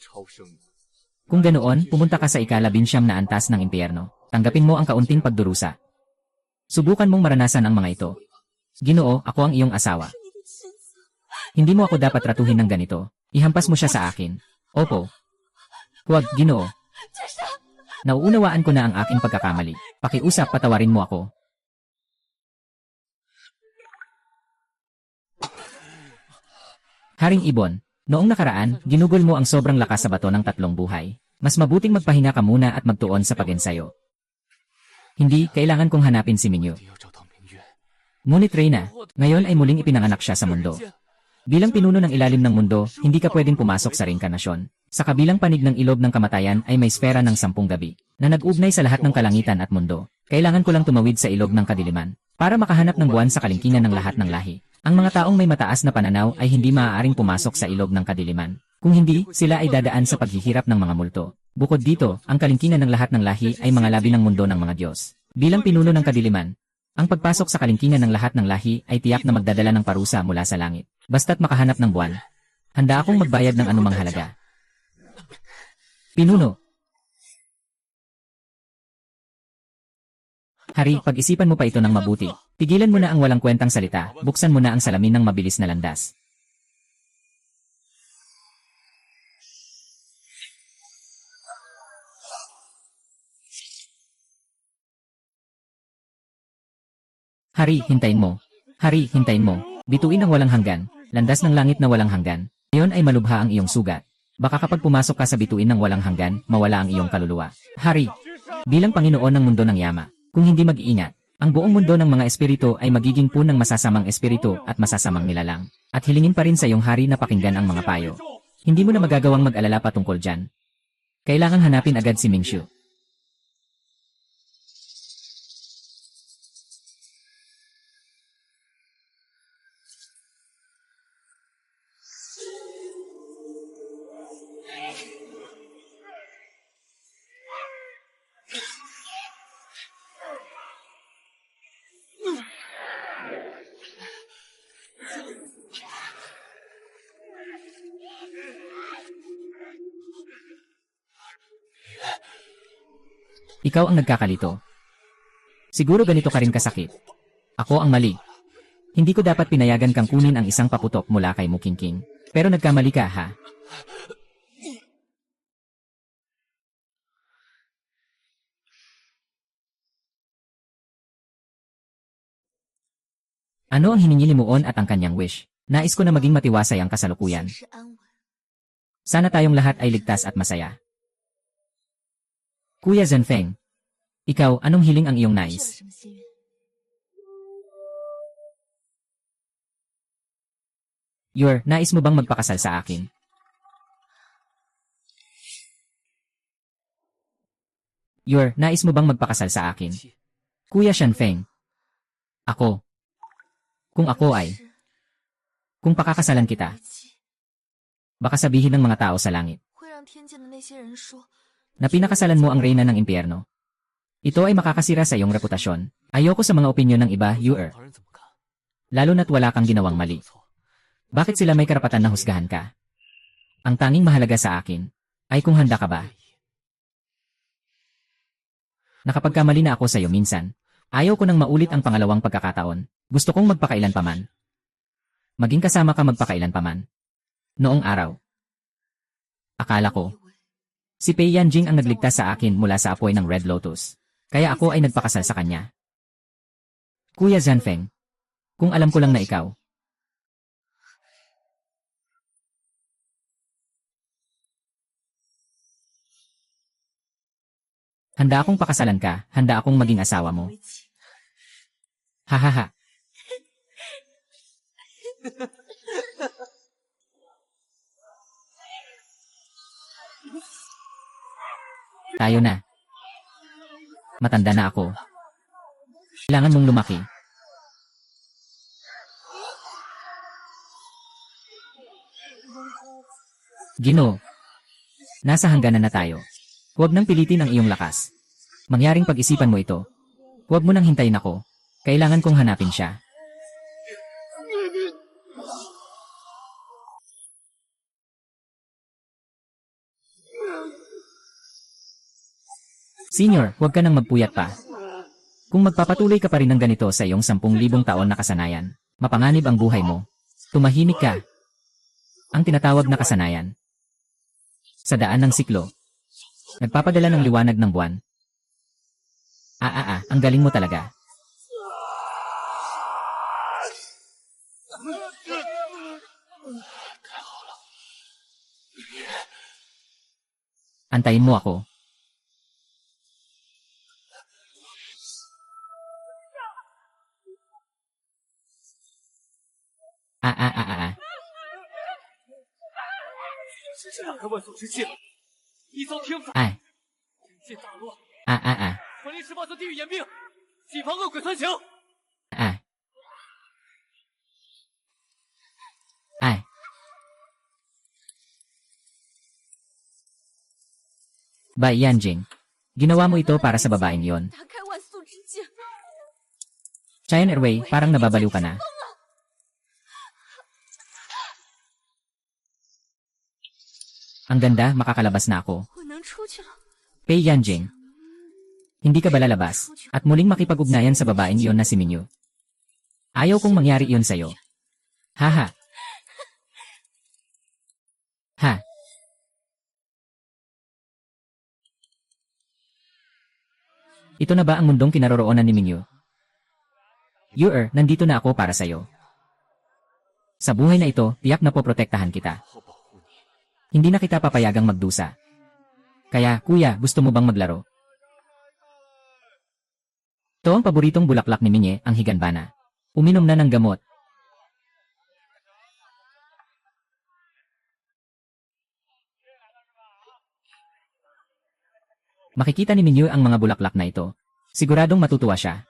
Kung ganoon, pumunta ka sa ika-19 na antas ng impyerno. Tanggapin mo ang kaunting pagdurusa. Subukan mong maranasan ang mga ito. Ginoo, ako ang iyong asawa. Hindi mo ako dapat ratuhin ng ganito. Ihampas mo siya sa akin. Opo. Huwag, Ginoo. Nauunawaan ko na ang aking pagkakamali. Pakiusap, patawarin mo ako. Haring Ibon, noong nakaraan, ginugol mo ang sobrang lakas sa bato ng 3 buhay. Mas mabuting magpahinga ka muna at magtuon sa pagensayo. Hindi, kailangan kong hanapin si Mingyu. Ngunit Reyna, ngayon ay muling ipinanganak siya sa mundo. Bilang pinuno ng ilalim ng mundo, hindi ka pwedeng pumasok sa reinkarnasyon. Sa kabilang panig ng ilog ng kamatayan ay may sfera ng 10 gabi, na nag-ugnay sa lahat ng kalangitan at mundo. Kailangan ko lang tumawid sa ilog ng kadiliman, para makahanap ng buwan sa kalingkingan ng lahat ng lahi. Ang mga taong may mataas na pananaw ay hindi maaaring pumasok sa ilog ng kadiliman. Kung hindi, sila ay dadaan sa paghihirap ng mga multo. Bukod dito, ang kalingkingan ng lahat ng lahi ay mga labi ng mundo ng mga Diyos. Bilang pinuno ng kadiliman, ang pagpasok sa kalingkingan ng lahat ng lahi ay tiyak na magdadala ng parusa mula sa langit. Basta't makahanap ng buwan, handa akong magbayad ng anumang halaga. Pinuno. Hari, pag-isipan mo pa ito ng mabuti. Tigilan mo na ang walang kwentang salita, buksan mo na ang salamin ng mabilis na landas. Hari, hintayin mo. Hari, hintayin mo. Bituin ang walang hanggan, landas ng langit na walang hanggan. Iyon ay malubha ang iyong sugat. Baka kapag pumasok ka sa bituin ng walang hanggan, mawala ang iyong kaluluwa. Hari, bilang Panginoon ng mundo ng Yama, kung hindi mag-iingat, ang buong mundo ng mga espiritu ay magiging punang masasamang espiritu at masasamang nilalang. At hilingin pa rin sa iyong hari na pakinggan ang mga payo. Hindi mo na magagawang mag-alala patungkol dyan. Kailangang hanapin agad si Mingshu. Ikaw ang nagkakalito. Siguro ganito ka rin kasakit. Ako ang mali. Hindi ko dapat pinayagan kang kunin ang isang paputok mula kay Mukingking. Pero nagkamali ka, ha? Ano ang hiningi ni Muon at ang kanyang wish? Nais ko na maging matiwasay ang kasalukuyan.
是安稳。
Sana tayong lahat ay ligtas at masaya. Kuya Zhenfeng, ikaw, anong hiling ang iyong
是有
nais?
什么心愿？
Nais mo bang magpakasal sa akin? Nais mo bang magpakasal sa akin? Kuya Shenfeng. Ako. Kung ako ay, Kung pakakasalan kita,
危机
baka sabihin ng mga tao sa langit
会让天界的那些人说
na pinakasalan mo ang reyna ng impyerno. Ito ay makakasira sa iyong reputasyon. Ayoko sa mga opinyon ng iba, Yuer.
旁人怎么看？
Lalo na't wala kang ginawang mali.
错，
Bakit sila may karapatan na husgahan ka? Ang tanging mahalaga sa akin ay kung handa ka ba. Nakapagkamali na ako sa iyo minsan. Ayaw ko nang maulit ang pangalawang pagkakataon. Gusto kong magpakailan paman. Maging kasama ka magpakailan paman. Noong araw. Akala ko,
以为
si Pei Yanjing ang nagligtas sa akin mula sa apoy ng Red Lotus. Kaya ako ay nagpakasal sa kanya. Kuya Zanfeng, kung alam ko lang na ikaw. Handa akong pakasalan ka, handa akong maging asawa mo.
为妻，
Hahaha. Tayo na. Matanda na ako. Kailangan mong lumaki. Ginoo. Nasa hangganan na tayo. Huwag nang pilitin ang iyong lakas. Mangyaring pag-isipan mo ito. Huwag mo nang hintayin ako. Kailangan kong hanapin siya. Senior, huwag ka nang magpuyat pa. Kung magpapatuloy ka pa rin ng ganito sa iyong 10,000 taon na kasanayan, mapanganib ang buhay mo. Tumahimik ka. Ang tinatawag na kasanayan. Sa daan ng siklo, nagpapadala ng liwanag ng buwan. Ang galing mo talaga. Antayin mo ako. Ah.
真是两个万岁之气，一遭天罚，
Ay.
天界大乱，
Ah.
魂灵18色地狱演兵，谨防恶鬼横行。
Ay. Bai Yanjing, ginawa mo ito para sa babaeng yon.
打开万速之剑，
China Airway, parang nababaliw ka na. Ang ganda, makakalabas na ako.
我能出去了。
Pei Yanjing. Hindi ka ba lalabas at muling makipag-ugnayan sa babaeng iyon na si Minyu? Ayaw kong mangyari iyon sa'yo. Haha. Ha. Ito na ba ang mundong kinaroroonan ni Minyu? Yuer, nandito na ako para sa'yo. Sa buhay na ito, tiyak na poprotektahan kita.
好保护你。
Hindi na kita papayagang magdusa. Kaya, kuya, gusto mo bang maglaro? Ito ang paboritong bulaklak ni Minye, ang higanbana. Uminom na ng gamot. Makikita ni Minyu ang mga bulaklak na ito. Siguradong matutuwa siya.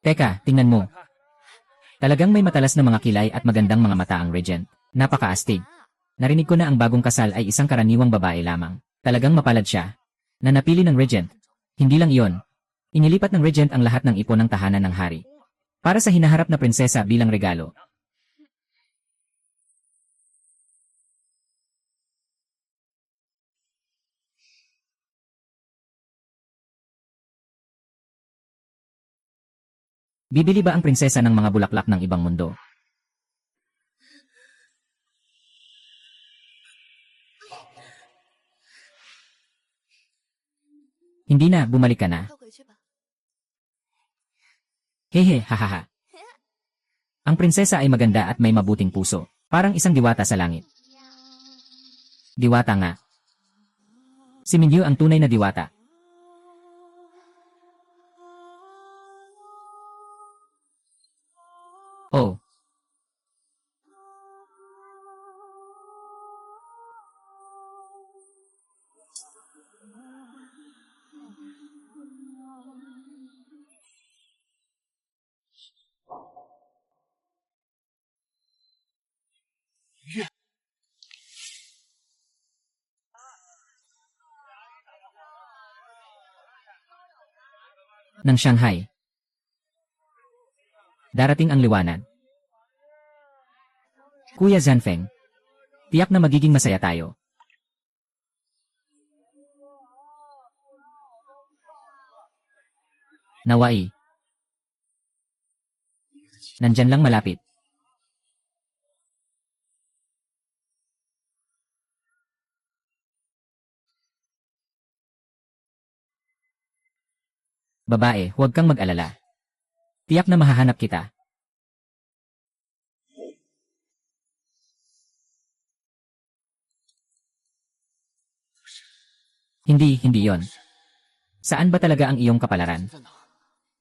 Teka, tingnan mo. Talagang may matalas na mga kilay at magandang mga mata ang Regent. Napakaastig. Narinig ko na ang bagong kasal ay isang karaniwang babae lamang. Talagang mapalad siya. Na napili ng Regent. Hindi lang iyon. Inilipat ng Regent ang lahat ng ipon ng tahanan ng hari. Para sa hinaharap na prinsesa bilang regalo. Bibili ba ang prinsesa ng mga bulaklak ng ibang mundo? Hindi na, bumalik ka na.
都回去吧。
Hehe, hahaha. Ang prinsesa ay maganda at may mabuting puso. Parang isang diwata sa langit. Diwata nga. Si Minyu ang tunay na diwata. Oh, ng Shanghai. Darating ang liwanag. Kuya Zanfeng, tiyak na magiging masaya tayo. Nawai. Nandyan lang malapit. Babae, huwag kang mag-alala. Tiyak na mahahanap kita. Hindi yon. Saan ba talaga ang iyong kapalaran?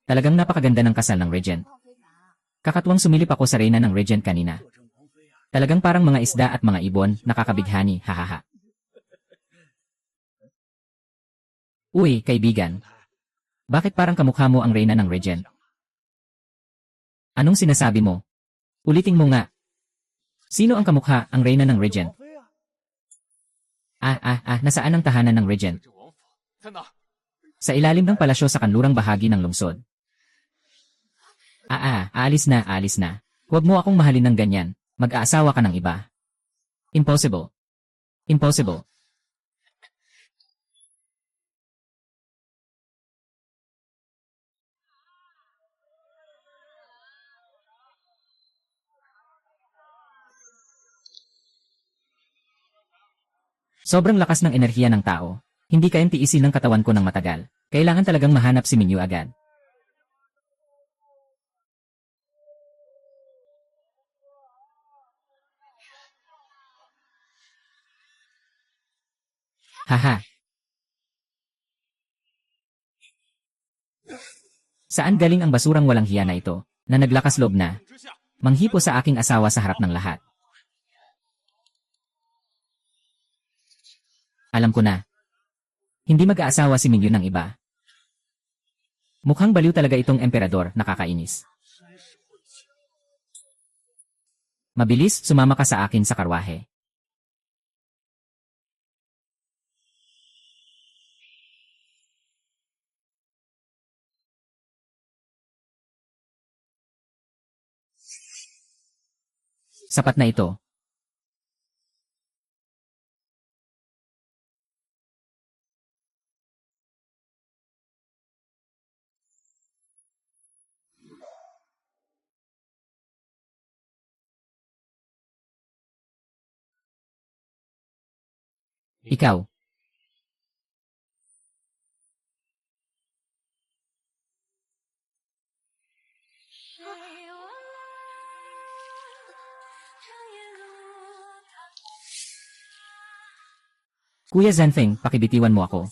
Talagang napakaganda ng kasal ng Regent. Kakatuwang sumilip ako sa reyna ng Regent kanina. Talagang parang mga isda at mga ibon, nakakabighani, hahaha. Uy, kaibigan. Bakit parang kamukha mo ang reyna ng Regent? Anong sinasabi mo? Ulitin mo nga. Sino ang kamukha ang reyna ng Regent? Nasaan ang tahanan ng Regent? Sa ilalim ng palasyo sa kanlurang bahagi ng lungsod. Aalis na. Huwag mo akong mahalin ng ganyan. Mag-aasawa ka ng iba. Impossible. Sobrang lakas ng enerhiya ng tao. Hindi kayang tiisin ng katawan ko ng matagal. Kailangan talagang mahanap si Minyu agad. Haha. Saan galing ang basurang walang hiya na ito, na naglakas loob na manghipo sa aking asawa sa harap ng lahat? Alam ko na. Hindi mag-aasawa si Minyu ng iba. Mukhang baliw talaga itong emperador, nakakainis. Mabilis, sumama ka sa akin sa karwahe. Sapat na ito. Ikaw. Kuya Zanfeng, pakibitiwan mo ako.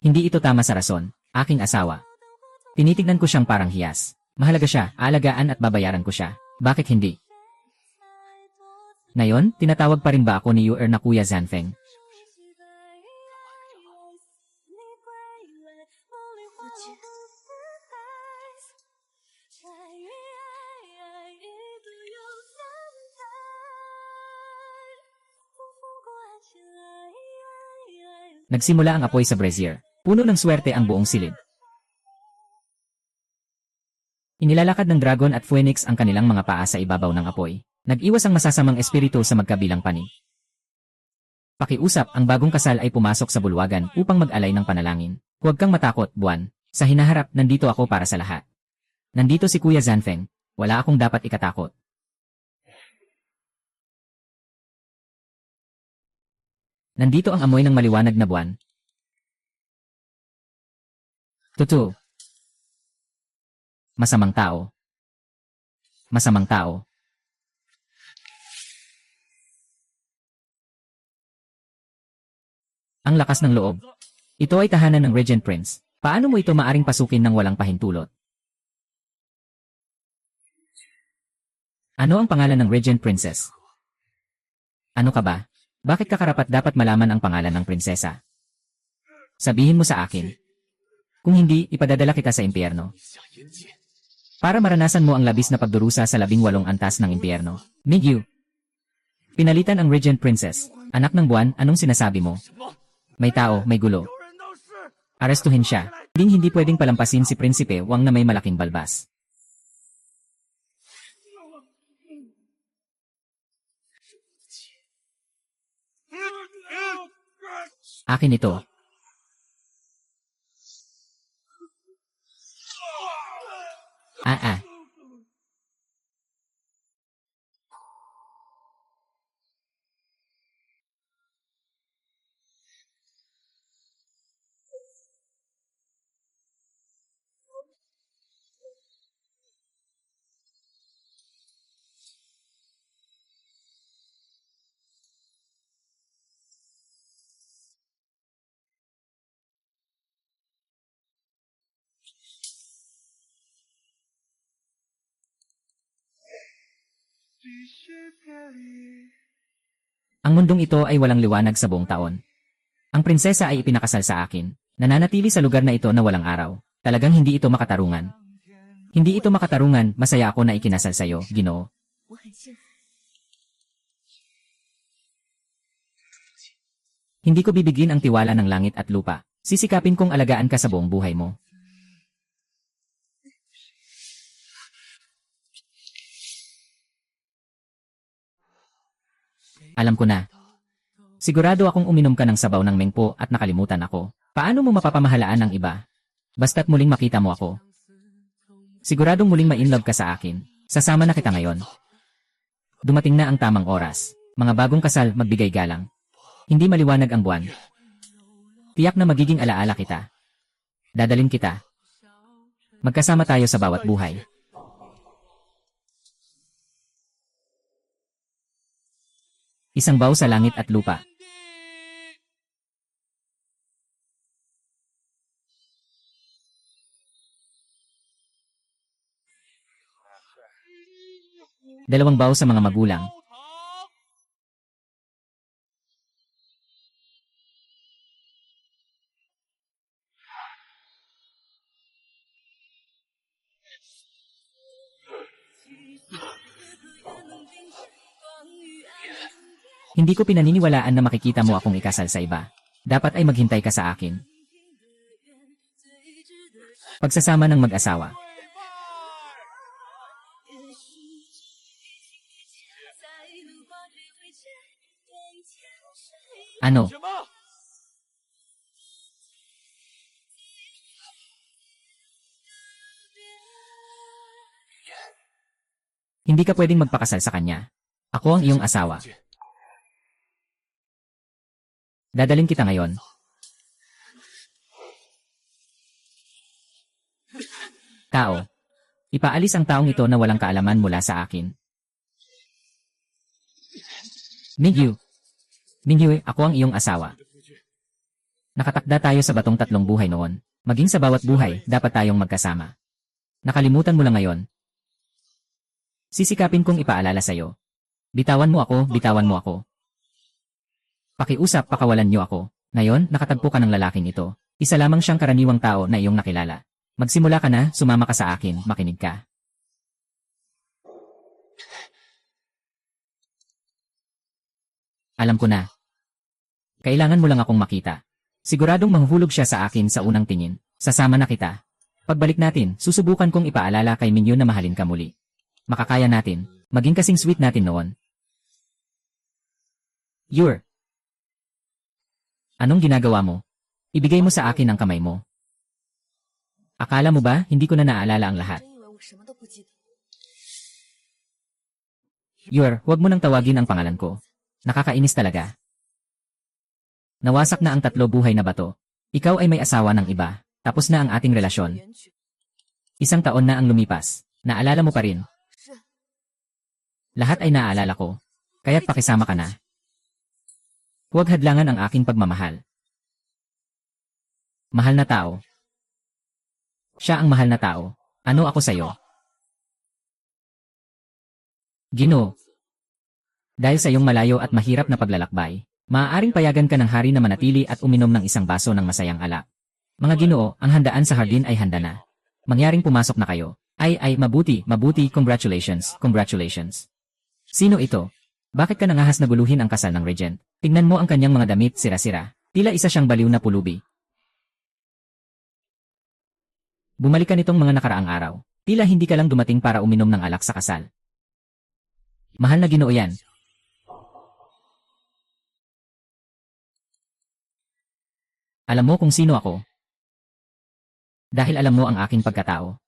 Hindi ito tama sa rason, aking asawa. Tinitignan ko siyang parang hiyas. Mahalaga siya, aalagaan at babayaran ko siya. Bakit hindi? Ngayon, tinatawag pa rin ba ako ni Yuer na Kuya Zanfeng? Nagsimula ang apoy sa brazier. Puno ng swerte ang buong silid. Inilalakad ng dragon at phoenix ang kanilang mga paa sa ibabaw ng apoy. Nag-iwas ang masasamang espiritu sa magkabilang panig. Pakiusap, ang bagong kasal ay pumasok sa bulwagan upang mag-alay ng panalangin. Huwag kang matakot, buwan. Sa hinaharap, nandito ako para sa lahat. Nandito si Kuya Zanfeng. Wala akong dapat ikatakot. Nandito ang amoy ng maliwanag na buwan. Tutu. Masamang tao. Masamang tao. Ang lakas ng loob. Ito ay tahanan ng Regent Prince. Paano mo ito maaring pasukin ng walang pahintulot? Ano ang pangalan ng Regent Princess? Ano ka ba? Bakit ka karapat dapat malaman ang pangalan ng prinsesa? Sabihin mo sa akin. Kung hindi, ipadadala kita sa impyerno. Para maranasan mo ang labis na pagdurusa sa 18 antas ng impyerno. Mingyu. Pinalitan ang Regent Princess. Anak ng buwan, anong sinasabi mo? May tao, may gulo. Arestuhin siya. Hindi pwedeng palampasin si Prinsipe Wang na may malaking balbas. Akin ito. Ah. Ang mundong ito ay walang liwanag sa buong taon. Ang prinsesa ay ipinakasal sa akin. Nananatili sa lugar na ito na walang araw. Talagang hindi ito makatarungan. Hindi ito makatarungan, masaya ako na ikinasal sa'yo, Ginoo.
我很幸福。
Hindi ko bibigin ang tiwala ng langit at lupa. Sisikapin kong alagaan ka sa buong buhay mo. Alam ko na. Sigurado akong uminom ka ng sabaw ng mengpo at nakalimutan ako. Paano mo mapapamahalaan ang iba? Basta't muling makita mo ako. Siguradong muling ma-inlove ka sa akin. Sasama na kita ngayon. Dumating na ang tamang oras. Mga bagong kasal, magbigay galang. Hindi maliwanag ang buwan. Tiyak na magiging alaala kita. Dadalin kita. Magkasama tayo sa bawat buhay. Isang baw sa langit at lupa. Dalawang baw sa mga magulang. Hindi ko pinaniniwalaan na makikita mo akong ikasal sa iba. Dapat ay maghintay ka sa akin. Pagsasama ng mag-asawa. Ano?
什么？
Hindi ka pwedeng magpakasal sa kanya. Ako ang iyong asawa. Dadalhin kita ngayon. Tao. Ipaalis ang taong ito na walang kaalaman mula sa akin. Mingyu. Mingyu, ako ang iyong asawa. Nakatakda tayo sa batong tatlong buhay noon. Maging sa bawat buhay, dapat tayong magkasama. Nakalimutan mo lang ngayon. Sisikapin kong ipaalala sa'yo. Bitawan mo ako, bitawan mo ako. Pakiusap, pakawalan niyo ako. Ngayon, nakatagpo ka ng lalaking ito. Isa lamang siyang karaniwang tao na iyong nakilala. Magsimula ka na, sumama ka sa akin, makinig ka. Alam ko na. Kailangan mo lang akong makita. Siguradong mahuhulog siya sa akin sa unang tingin. Sasama na kita. Pagbalik natin, susubukan kong ipaalala kay Mingyu na mahalin ka muli. Makakaya natin. Maging kasing sweet natin noon. Yur. Anong ginagawa mo? Ibigay mo sa akin ang kamay mo. Akala mo ba, hindi ko na naalala ang lahat?
真以为我什么都不记得。
Yur, huwag mo nang tawagin ang pangalan ko. Nakakainis talaga. Nawasak na ang tatlo buhay na bato. Ikaw ay may asawa ng iba. Tapos na ang ating relasyon.
远去，
Isang taon na ang lumipas. Naalala mo pa rin.
是
Lahat ay naaalala ko. Kaya't pakisama ka na. Huwag hadlangan ang aking pagmamahal. Mahal na tao. Siya ang mahal na tao. Ano ako sa'yo? Ginoo. Dahil sa iyong malayo at mahirap na paglalakbay, maaaring payagan ka ng hari na manatili at uminom ng isang baso ng masayang alak. Mga Ginoo, ang handaan sa hardin ay handa na. Mangyaring pumasok na kayo. Ay, mabuti, congratulations, congratulations. Sino ito? Bakit ka nangahas na guluhin ang kasal ng regent? Tingnan mo ang kanyang mga damit, sira-sira. Tila isa siyang baliw na pulubi. Bumalik ka nitong mga nakaraang araw. Tila hindi ka lang dumating para uminom ng alak sa kasal. Mahal na Ginoo yan. Alam mo kung sino ako? Dahil alam mo ang aking pagkatao.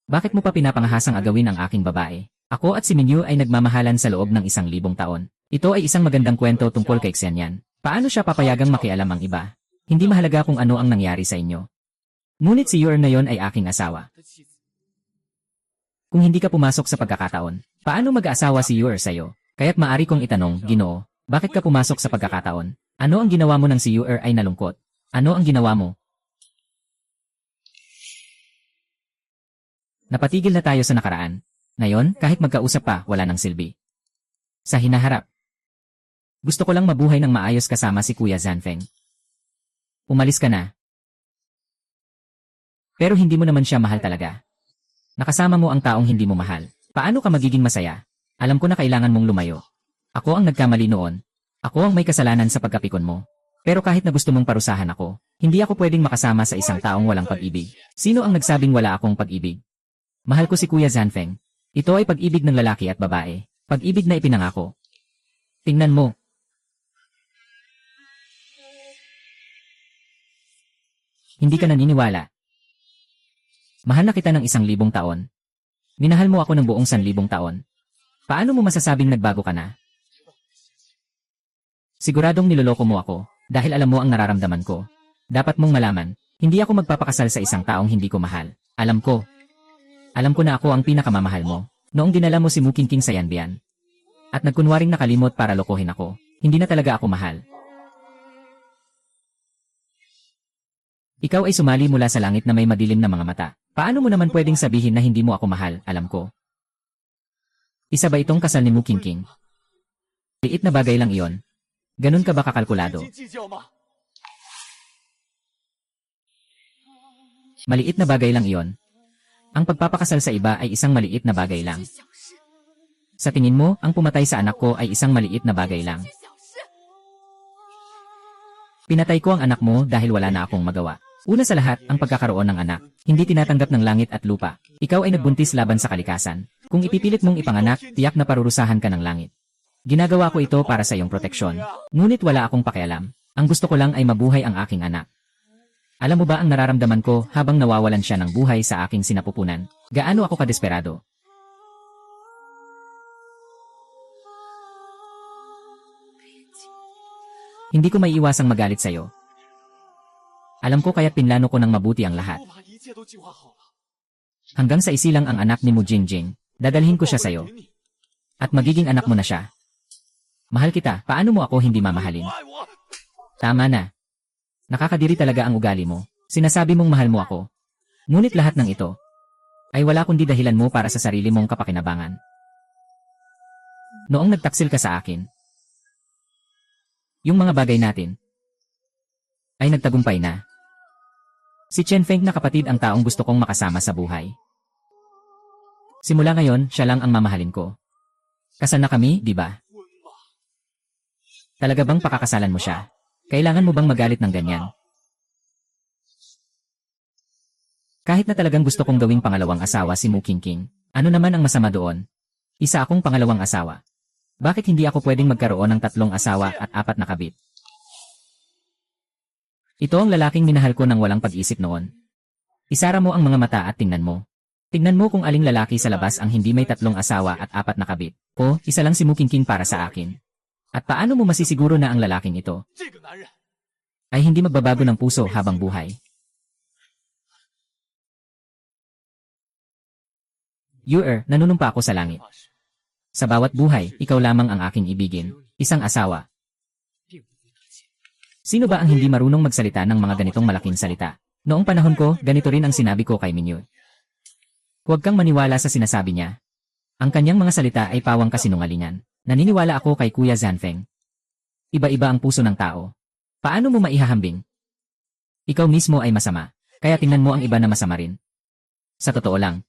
Bakit mo pa pinapangahasang agawin ang aking babae? Ako at si Minyu ay nagmamahalan sa loob ng 1,000 taon. Ito ay isang magandang kwento tungkol kay Xianyan. Paano siya papayagang makialam ang iba? Hindi mahalaga kung ano ang nangyari sa inyo. Ngunit si Yuer na yon ay aking asawa. Kung hindi ka pumasok sa pagkakataon, paano mag-aasawa si Yuer sa'yo? Kaya't maari kong itanong, Ginoo, bakit ka pumasok sa pagkakataon? Ano ang ginawa mo nang si Yuer ay nalungkot? Ano ang ginawa mo? Napatigil na tayo sa nakaraan. Ngayon, kahit magkausap pa, wala nang silbi. Sa hinaharap. Gusto ko lang mabuhay ng maayos kasama si Kuya Zanfeng. Umalis ka na. Pero hindi mo naman siya mahal talaga. Nakasama mo ang taong hindi mo mahal. Paano ka magiging masaya? Alam ko na kailangan mong lumayo. Ako ang nagkamali noon. Ako ang may kasalanan sa pagkapikon mo. Pero kahit na gusto mong parusahan ako, hindi ako pwedeng makasama sa isang taong walang pag-ibig. Sino ang nagsabing wala akong pag-ibig? Mahal ko si Kuya Zanfeng. Ito ay pag-ibig ng lalaki at babae. Pag-ibig na ipinangako. Tingnan mo. Hindi ka naniniwala. Mahal na kita ng 1,000 taon. Minahal mo ako ng buong 1,000 taon. Paano mo masasabing nagbago ka na? Siguradong niloloko mo ako, dahil alam mo ang nararamdaman ko. Dapat mong malaman, hindi ako magpapakasal sa isang taong hindi ko mahal. Alam ko. Alam ko na ako ang pinakamamahal mo. Noong dinala mo si Mukingking sa Yanbian. At nagkunwaring nakalimot para lokohin ako, hindi na talaga ako mahal. Ikaw ay sumali mula sa langit na may madilim na mga mata. Paano mo naman pwedeng sabihin na hindi mo ako mahal, alam ko? Isa ba itong kasal ni Mukingking? Liit na bagay lang iyon. Ganun ka ba kakalkulado? Maliit na bagay lang iyon. Ang pagpapakasal sa iba ay isang maliit na bagay lang. Sa tingin mo, ang pumatay sa anak ko ay isang maliit na bagay lang. Pinatay ko ang anak mo dahil wala na akong magawa. Una sa lahat, ang pagkakaroon ng anak, hindi tinatanggap ng langit at lupa. Ikaw ay nagbuntis laban sa kalikasan. Kung ipipilit mong ipanganak, tiyak na parurusahan ka ng langit. Ginagawa ko ito para sa iyong proteksyon. Ngunit wala akong pakialam. Ang gusto ko lang ay mabuhay ang aking anak. Alam mo ba ang nararamdaman ko habang nawawalan siya ng buhay sa aking sinapupunan? Gaano ako kadesperado? Hindi ko maiiwasang magalit sa'yo. Alam ko kaya't pinlano ko ng mabuti ang lahat. Hanggang sa isilang ang anak ni Mu Jingjing, dadalhin ko siya sa'yo. At magiging anak mo na siya. Mahal kita, paano mo ako hindi mamahalin? Tama na. Nakakadiri talaga ang ugali mo. Sinasabi mong mahal mo ako. Ngunit lahat ng ito ay wala kundi dahilan mo para sa sarili mong kapakinabangan. Noong nagtaksil ka sa akin, yung mga bagay natin ay nagtagumpay na. Si Chen Feng na kapatid ang taong gusto kong makasama sa buhay. Simula ngayon, siya lang ang mamahalin ko. Kasal na kami, di ba? Talaga bang pakakasalan mo siya? Kailangan mo bang magalit ng ganyan? Kahit na talagang gusto kong gawing pangalawang asawa si Mukingking, ano naman ang masama doon? Isa akong pangalawang asawa. Bakit hindi ako pwedeng magkaroon ng 3 asawa at 4 na kabit? Ito ang lalaking minahal ko nang walang pag-isip noon. Isara mo ang mga mata at tingnan mo. Tingnan mo kung aling lalaki sa labas ang hindi may 3 asawa at 4 na kabit. O, isa lang si Mukingking para sa akin. At paano mo masisiguro na ang lalaking ito ay hindi magbabago ng puso habang buhay? Yuer, nanunumpa ako sa langit. Sa bawat buhay, ikaw lamang ang aking ibigin, isang asawa. Sino ba ang hindi marunong magsalita ng mga ganitong malaking salita? Noong panahon ko, ganito rin ang sinabi ko kay Minyu. Huwag kang maniwala sa sinasabi niya. Ang kanyang mga salita ay pawang kasinungalingan. Naniniwala ako kay Kuya Zanfeng. Iba-iba ang puso ng tao. Paano mo maihahambing? Ikaw mismo ay masama, kaya tingnan mo ang iba na masama rin. Sa totoo lang,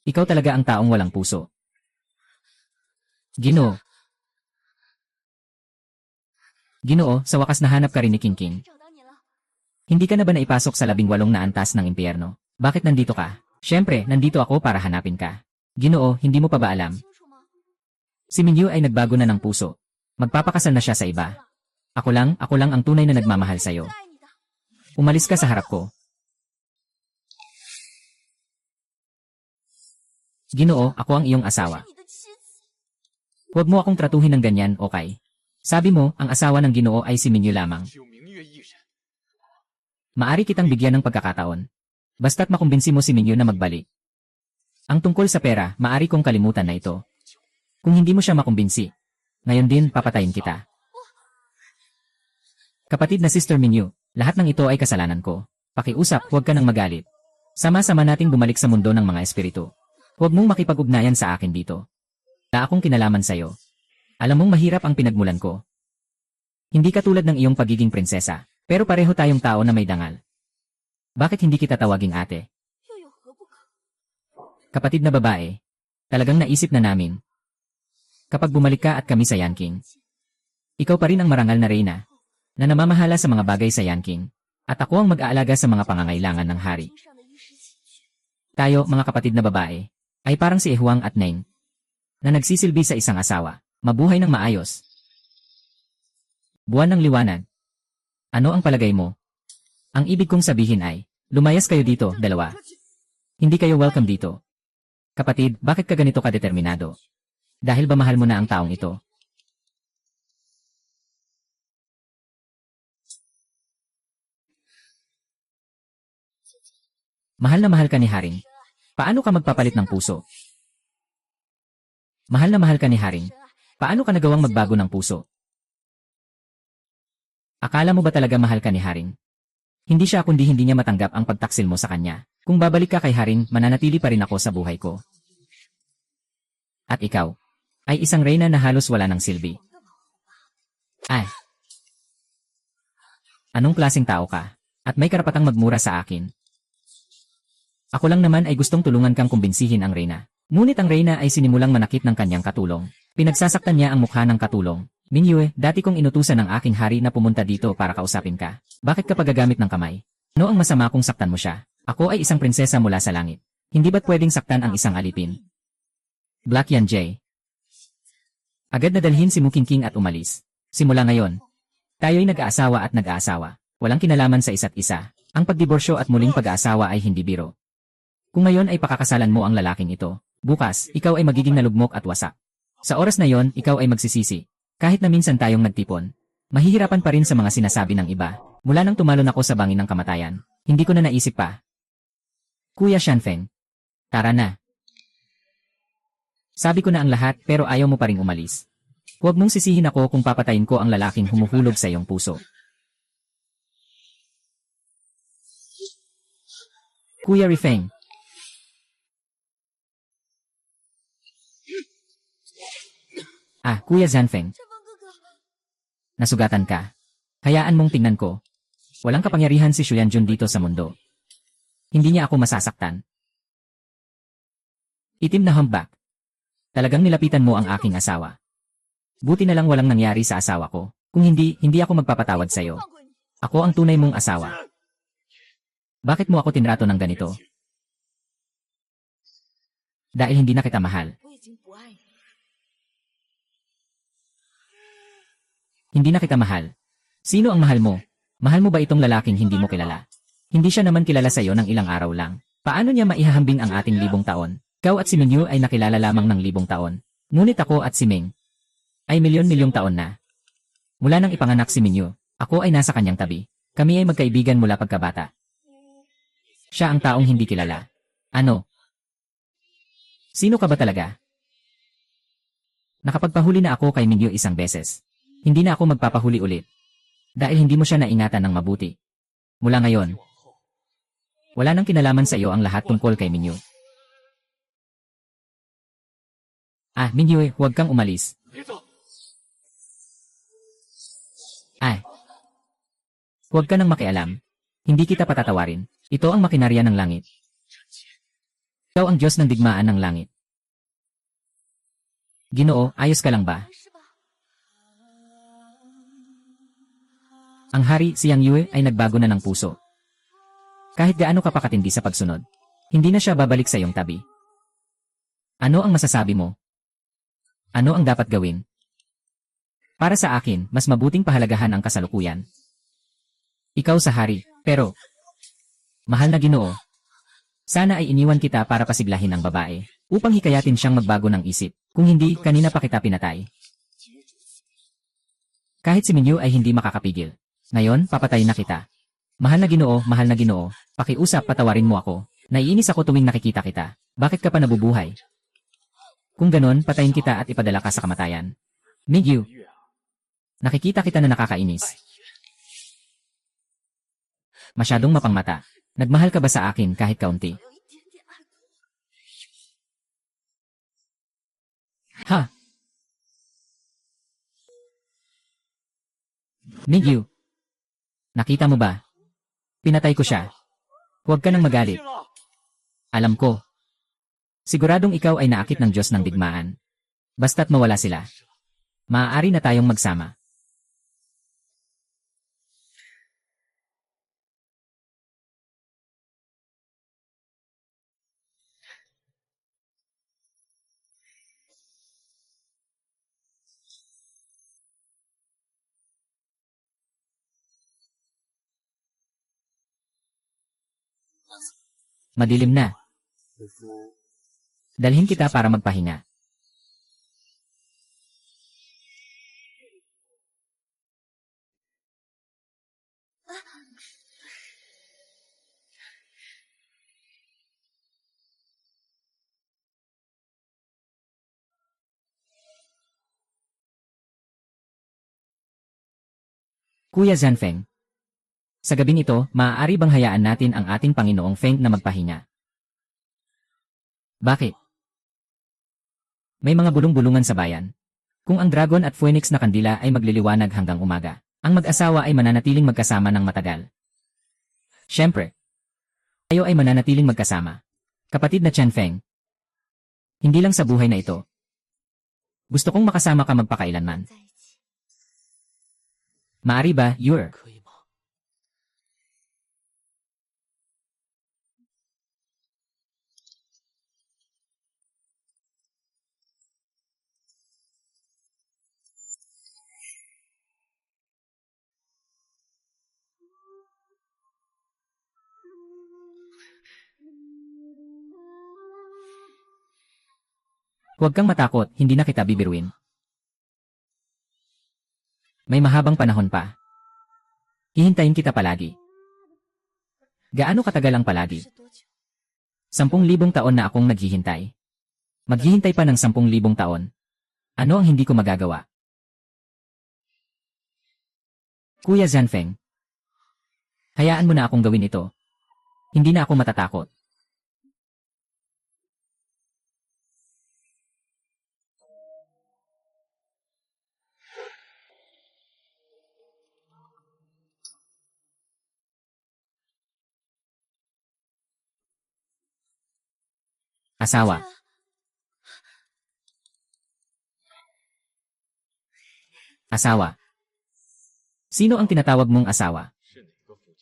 ikaw talaga ang taong walang puso. Ginoo. Ginoo, sa wakas nahanap ka rin ni Kingking. Hindi ka na ba naipasok sa 18 na antas ng impyerno? Bakit nandito ka? Siyempre, nandito ako para hanapin ka. Ginoo, hindi mo pa ba alam?
清楚吗？
Si Minyu ay nagbago na ng puso. Magpapakasal na siya sa iba. Ako lang ang tunay na nagmamahal sa'yo.
最爱你的，
Umalis ka sa harap ko. Ginoo, ako ang iyong
是
asawa.
你的妻子。
Huwag mo akong tratuhin ng ganyan, okay? Sabi mo, ang asawa ng Ginoo ay si Minyu lamang.
只有明月一人。
Maari kitang bigyan ng pagkakataon. Basta't makumbinsi mo si Minyu na magbalik. Ang tungkol sa pera, maari kong kalimutan na ito. Kung hindi mo siya makumbinsi, ngayon din papatayin kita. Kapatid na Sister Minyu, lahat ng ito ay kasalanan ko. Pakiusap, huwag ka nang magalit. Sama-sama nating bumalik sa mundo ng mga espiritu. Huwag mong makipag-ugnayan sa akin dito. Wala akong kinalaman sa'yo. Alam mong mahirap ang pinagmulan ko. Hindi katulad ng iyong pagiging prinsesa, pero pareho tayong tao na may dangal. Bakit hindi kita tawaging ate?
又有何不可？
Kapatid na babae, talagang naisip na namin. Kapag bumalik ka at kami sa Yanking, ikaw pa rin ang marangal na reyna, na namamahala sa mga bagay sa Yanking, at ako ang mag-aalaga sa mga pangangailangan ng hari.
经上的衣食起居，
Tayo, mga kapatid na babae, ay parang si Ehuang at Neng, na nagsisilbi sa isang asawa, mabuhay ng maayos. Buwan ng liwanag. Ano ang palagay mo? Ang ibig kong sabihin ay, lumayas kayo dito, dalawa. Hindi kayo welcome dito. Kapatid, bakit ka ganito kadeterminado? Dahil ba mahal mo na ang taong ito? Mahal na mahal ka ni Haring. Paano ka magpapalit ng puso? Mahal na mahal ka ni Haring. Paano ka nagawang magbago ng puso? Akala mo ba talaga mahal ka ni Haring? Hindi siya kundi hindi niya matanggap ang pagtaksil mo sa kanya. Kung babalik ka kay Haring, mananatili pa rin ako sa buhay ko. At ikaw, ay isang reyna na halos wala ng silbi. Ay! Anong klaseng tao ka? At may karapatang magmura sa akin. Ako lang naman ay gustong tulungan kang kumbinsihin ang reyna. Ngunit ang reyna ay sinimulang manakit ng kanyang katulong. Pinagsasaktan niya ang mukha ng katulong. Minyue, dati kong inutusan ng aking hari na pumunta dito para kausapin ka. Bakit ka pa gagamit ng kamay? Ano ang masama kung saktan mo siya? Ako ay isang prinsesa mula sa langit. Hindi ba't pwedeng saktan ang isang alipin? Black Yan Jay. Agad na dalhin si Mukingking at umalis. Simula ngayon, tayo'y nag-aasawa at nag-aasawa. Walang kinalaman sa isa't isa. Ang pagdiborsyo at muling pag-aasawa ay hindi biro. Kung ngayon ay pakakasalan mo ang lalaking ito, bukas, ikaw ay magiging nalugmok at wasak. Sa oras na yon, ikaw ay magsisisi. Kahit na minsan tayong nagtipon, mahihirapan pa rin sa mga sinasabi ng iba. Mula nang tumalon ako sa bangin ng kamatayan, hindi ko na naisip pa. Kuya Shanfeng, tara na. Sabi ko na ang lahat pero ayaw mo pa ring umalis. Huwag mong sisihin ako kung papatayin ko ang lalaking humuhulog sa iyong puso. Kuya Rifeng. Kuya Zanfeng.
这方哥哥，
Nasugatan ka. Hayaan mong tingnan ko. Walang kapangyarihan si Shuyanjun dito sa mundo. Hindi niya ako masasaktan. Itim na humpback. Talagang nilapitan mo ang aking asawa. Buti na lang walang nangyari sa asawa ko. Kung hindi, hindi ako magpapatawad sa'yo.
放过你，
Ako ang tunay mong asawa. Bakit mo ako tinrato ng ganito? Dahil hindi na kita mahal.
我已经不爱你了。
Hindi na kita mahal. Sino ang mahal mo? Mahal mo ba itong lalaking hindi mo kilala? Hindi siya naman kilala sa'yo ng ilang araw lang. Paano niya maihahambing ang ating 1000 taon? Ikaw at si Minyu ay nakilala lamang ng 1000 taon. Ngunit ako at si Ming ay milyon-milyong taon na. Mula nang ipanganak si Minyu, ako ay nasa kanyang tabi. Kami ay magkaibigan mula pagkabata. Siya ang taong hindi kilala. Ano? Sino ka ba talaga? Nakapagpahuli na ako kay Minyu isang beses. Hindi na ako magpapahuli ulit. Dahil hindi mo siya naingatan ng mabuti. Mula ngayon, wala nang kinalaman sa iyo ang lahat tungkol kay Minyu. Minyu, huwag kang umalis.
别走，
Huwag ka nang makialam. Hindi kita patatawarin. Ito ang makinarya ng langit. Ikaw ang Diyos ng digmaan ng langit. Ginoo, ayos ka lang ba?
没事吧？
啊
Ang hari, si Yang Yue, ay nagbago na ng puso. Kahit gaano ka pa katindi sa pagsunod, hindi na siya babalik sa iyong tabi. Ano ang masasabi mo? Ano ang dapat gawin? Para sa akin, mas mabuting pahalagahan ang kasalukuyan. Ikaw sa hari, pero, mahal na Ginoo, sana ay iniwan kita para pasiglahin ang babae, upang hikayatin siyang magbago ng isip. Kung hindi, kanina pa kita pinatay. Kahit si Minyu ay hindi makakapigil. Ngayon, papatay na kita. Mahal na Ginoo, pakiusap patawarin mo ako. Naiinis ako tuwing nakikita kita. Bakit ka pa nabubuhay? Kung ganon, patayin kita at ipadala ka sa kamatayan. Mingyu, nakikita kita na nakakainis. Masyadong mapangmata. Nagmahal ka ba sa akin kahit kaunti?
有一点点爱过。
Ha? Mingyu, nakita mo ba? Pinatay ko siya. Huwag ka nang magalit. Alam ko. Siguradong ikaw ay naakit ng Diyos ng digmaan. Basta't mawala sila. Maaari na tayong magsama. Madilim na. Dalhin kita para magpahinga. Kuya Zanfeng, sa gabing ito, maaari bang hayaan natin ang ating Panginoong Feng na magpahinga? Bakit? May mga bulong-bulungan sa bayan. Kung ang dragon at phoenix na kandila ay magliliwanag hanggang umaga, ang mag-asawa ay mananatiling magkasama ng matagal. Siyempre, tayo ay mananatiling magkasama. Kapatid na Chen Feng. Hindi lang sa buhay na ito. Gusto kong makasama ka magpakailanman.
在一起。
Maari ba, Yor?
可以吗？
Huwag kang matakot, hindi na kita bibiruin. May mahabang panahon pa. Hihintayin kita palagi. Gaano katagal ang palagi?
是多久？
10,000 taon na akong naghihintay. Maghihintay pa ng 10,000 taon. Ano ang hindi ko magagawa? Kuya Zanfeng, hayaan mo na akong gawin ito. Hindi na ako matatakot. Asawa. Asawa. Sino ang tinatawag mong asawa?
是哪个父亲？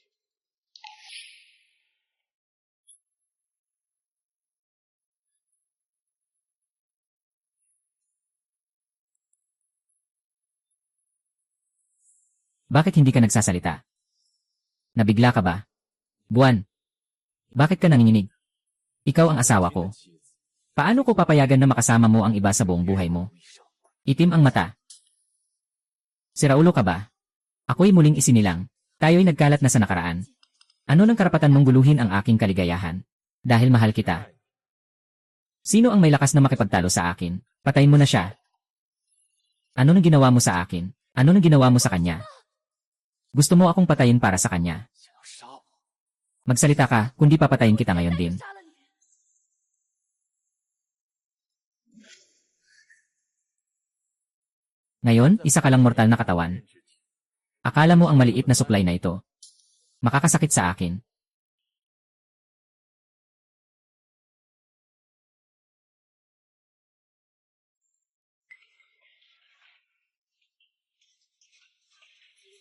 Bakit hindi ka nagsasalita? Nabigla ka ba? Buwan. Bakit ka nanginginig? Ikaw ang asawa ko. Paano ko papayagan na makasama mo ang iba sa buong buhay mo? Itim ang mata. Siraulo ka ba? Ako'y muling isinilang. Tayo'y nagkalat na sa nakaraan. Ano ng karapatan mong guluhin ang aking kaligayahan? Dahil mahal kita. Sino ang may lakas na makipagtalo sa akin? Patayin mo na siya. Ano nang ginawa mo sa akin? Ano nang ginawa mo sa kanya? Gusto mo akong patayin para sa kanya?
想要杀我？
Magsalita ka, kundi papatayin kita ngayon din.
杀了你！
Ngayon, isa ka lang mortal na katawan. Akala mo ang maliit na supply na ito. Makakasakit sa akin.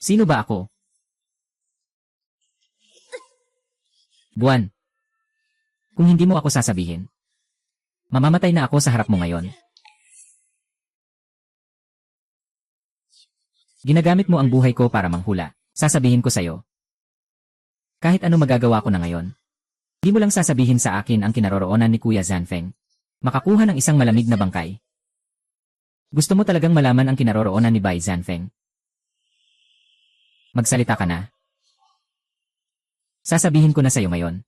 Sino ba ako? Buwan. Kung hindi mo ako sasabihin, mamamatay na ako sa harap mo ngayon. Ginagamit mo ang buhay ko para manghula. Sasabihin ko sa'yo. Kahit ano magagawa ko na ngayon. Di mo lang sasabihin sa akin ang kinaroroonan ni Kuya Zanfeng. Makakuha ng isang malamig na bangkay. Gusto mo talagang malaman ang kinaroroonan ni Bai Zanfeng? Magsalita ka na. Sasabihin ko na sa'yo ngayon.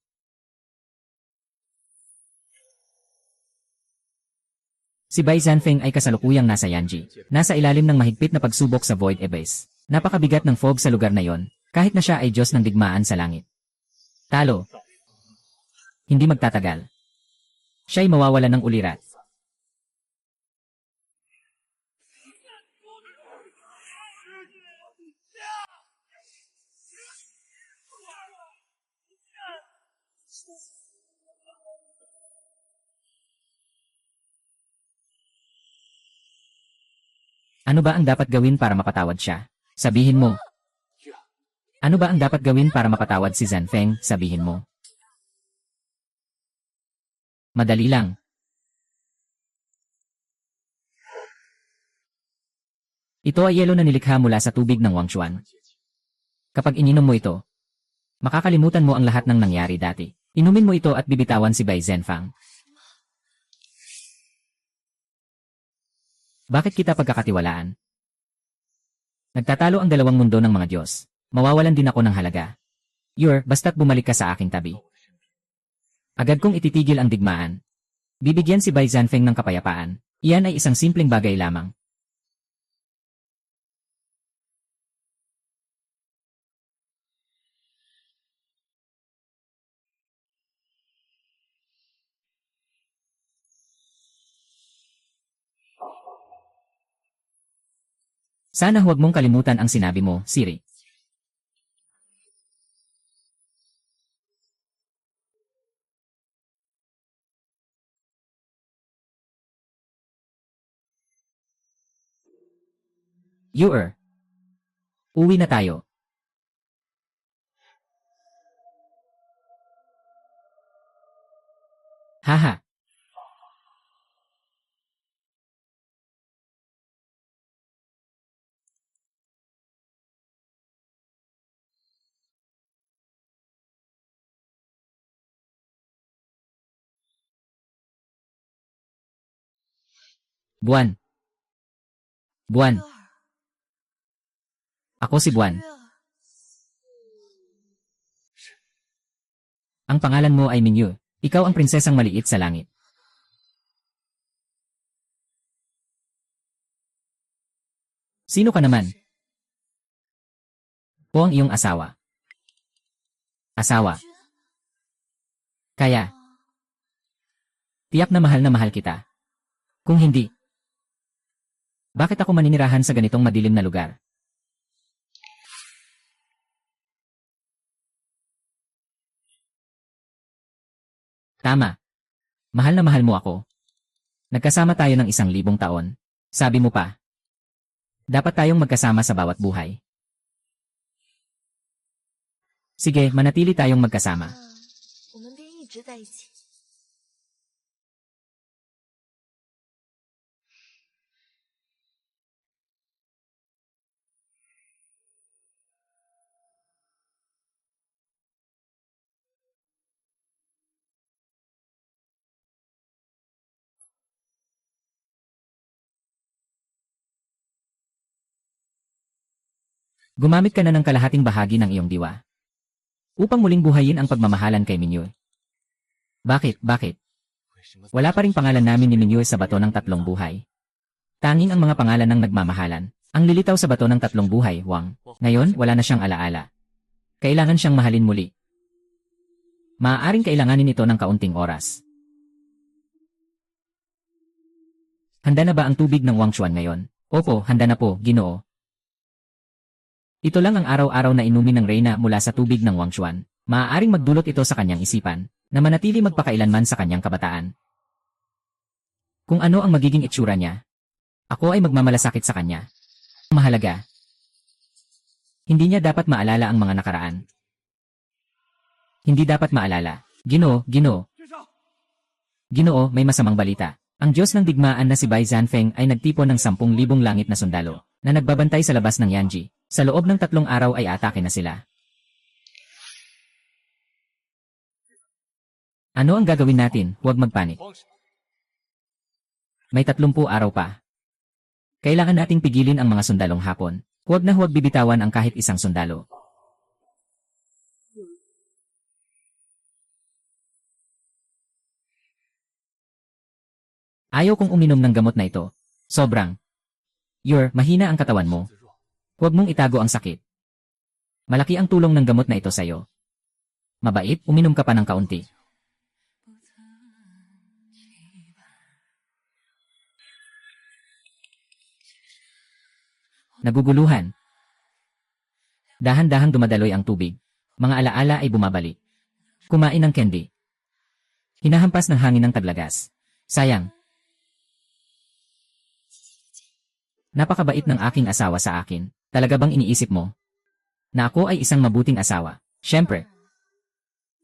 Si Bai Zanfeng ay kasalukuyang nasa Yanji. Nasa ilalim ng mahigpit na pagsubok sa Void Abyss. Napakabigat ng fog sa lugar na yon, kahit na siya ay Diyos ng digmaan sa langit. Talo. Hindi magtatagal. Siya'y mawawalan ng ulirat. Ano ba ang dapat gawin para mapatawad siya? Sabihin mo. Ano ba ang dapat gawin para mapatawad si Zanfeng? Sabihin mo. Madali lang. Ito ay yelo na nilikha mula sa tubig ng Wangchuan. Kapag ininom mo ito, makakalimutan mo ang lahat ng nangyari dati. Inumin mo ito at bibitawan si Bai Zhenfang. Bakit kita pagkakatiwalaan? Nagtatalo ang dalawang mundo ng mga Diyos. Mawawalan din ako ng halaga. Basta't bumalik ka sa aking tabi. Agad kong ititigil ang digmaan. Bibigyan si Bai Zhenfeng ng kapayapaan. Iyan ay isang simpleng bagay lamang. Sana huwag mong kalimutan ang sinabi mo, Siri. Uwi na tayo. Haha. Buwan. Buwan. Ako si Buwan. Ang pangalan mo ay Mingyu. Ikaw ang prinsesang maliit sa langit. Sino ka naman? O ang iyong asawa. Asawa. Kaya. Tiyak na mahal kita. Kung hindi, bakit ako maninirahan sa ganitong madilim na lugar? Tama. Mahal na mahal mo ako. Nagkasama tayo ng 1,000 taon. Sabi mo pa. Dapat tayong magkasama sa bawat buhay. Sige, manatili tayong magkasama.
我们便一直在一起。
Gumamit ka na ng kalahating bahagi ng iyong diwa. Upang muling buhayin ang pagmamahalan kay Mingyu. Bakit? Wala pa ring pangalan namin ni Mingyu sa bato ng 3 buhay. Tanging ang mga pangalan ng nagmamahalan, ang lilitaw sa bato ng 3 buhay, Wang. Ngayon, wala na siyang alaala. Kailangan siyang mahalin muli. Maaaring kailanganin ito ng kaunting oras. Handa na ba ang tubig ng Wangchuan ngayon? Opo, handa na po, Ginoo. Ito lang ang araw-araw na inumin ng Reyna mula sa tubig ng Wangchuan. Maaaring magdulot ito sa kanyang isipan, na manatili magpakailanman sa kanyang kabataan. Kung ano ang magiging itsura niya, ako ay magmamalasakit sa kanya. Mahalaga. Hindi niya dapat maalala ang mga nakaraan. Hindi dapat maalala. Ginoo, Ginoo.
军长，
Ginoo, may masamang balita. Ang Diyos ng digmaan na si Bai Zanfeng ay nagtipon ng 10,000 langit na sundalo na nagbabantay sa labas ng Yanji. Sa loob ng 3 araw ay atake na sila. Ano ang gagawin natin? Huwag magpanik.
慌什么？
May 30 araw pa. Kailangan nating pigilin ang mga sundalong Hapon. Huwag na huwag bibitawan ang kahit isang sundalo. Ayaw kong uminom ng gamot na ito. Sobrang. Mahina ang katawan mo.
自弱，
Huwag mong itago ang sakit. Malaki ang tulong ng gamot na ito sa'yo. Mabait, uminom ka pa ng kaunti. Naguguluhan. Dahan-dahang dumadaloy ang tubig. Mga alaala ay bumabalik. Kumain ng candy. Hinahampas ng hangin ng taglagas. Sayang. Napakabait ng aking asawa sa akin. Talaga bang iniisip mo na ako ay isang mabuting asawa? Siyempre.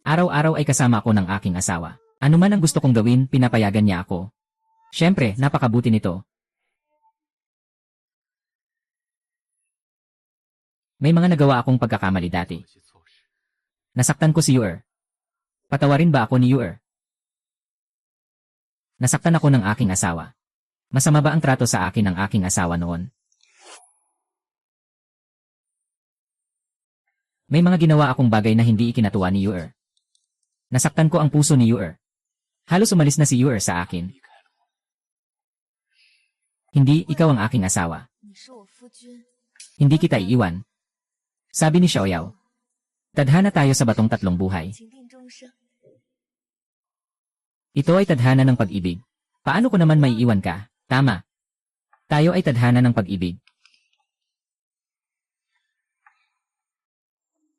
Araw-araw ay kasama ako ng aking asawa. Ano man ang gusto kong gawin, pinapayagan niya ako. Siyempre, napakabuti nito. May mga nagawa akong pagkakamali dati.
做一些错事，
Nasaktan ko si Yuer. Patawarin ba ako ni Yuer? Nasaktan ako ng aking asawa. Masama ba ang trato sa akin ng aking asawa noon? May mga ginawa akong bagay na hindi ikinatuwa ni Yuer. Nasaktan ko ang puso ni Yuer. Halos umalis na si Yuer sa akin.
离开了我。
Hindi, ikaw ang aking asawa.
你是我夫君，
Hindi kita iiwan. Sabi ni Xiaoyao. Tadhana tayo sa batong 3 buhay.
情定终生。
Ito ay tadhana ng pag-ibig. Paano ko naman maiiwan ka? Tama. Tayo ay tadhana ng pag-ibig.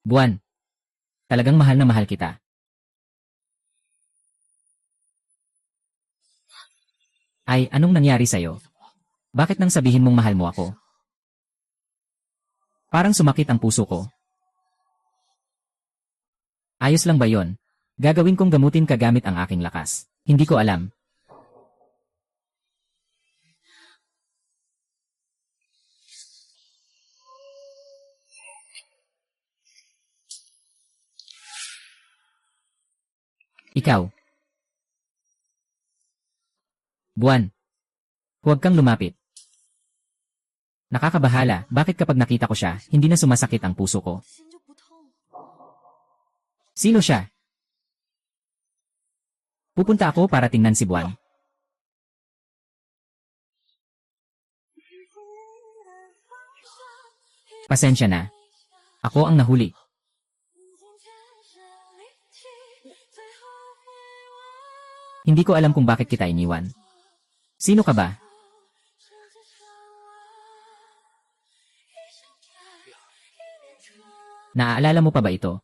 Buwan. Talagang mahal na mahal kita. Ay, anong nangyari sa'yo? Bakit nang sabihin mong mahal mo ako? Parang sumakit ang puso ko. Ayos lang ba yon? Gagawin kong gamutin ka gamit ang aking lakas. Hindi ko alam. Ikaw. Buwan. Huwag kang lumapit. Nakakabahala, bakit kapag nakita ko siya, hindi na sumasakit ang puso ko?
心就不痛。
Sino siya? Pupunta ako para tingnan si Buwan. Pasensya na. Ako ang nahuli. Hindi ko alam kung bakit kita iniwan. Sino ka ba? Naaalala mo pa ba ito?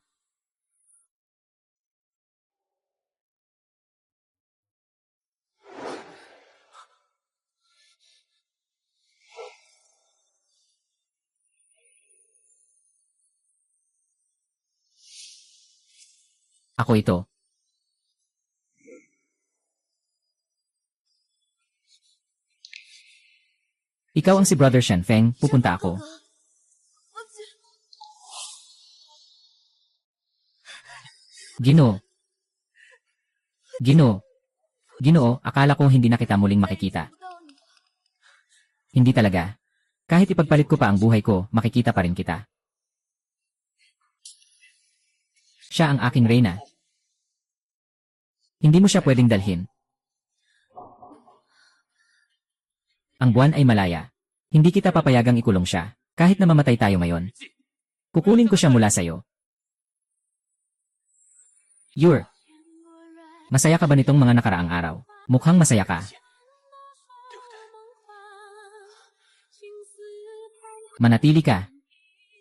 Ako ito. Ikaw ang si Brother Shenfeng, pupunta ako.
夫君，
Ginoo. Ginoo. Ginoo, akala ko hindi na kita muling makikita.
不到你，
Hindi talaga. Kahit ipagpalit ko pa ang buhay ko, makikita pa rin kita. Siya ang aking reyna. Hindi mo siya pwedeng dalhin. Ang buwan ay malaya. Hindi kita papayagang ikulong siya, kahit na mamatay tayo ngayon. Kukunin ko siya mula sa'yo. Yur, masaya ka ba nitong mga nakaraang araw? Mukhang masaya ka.
对不对？
Manatili ka.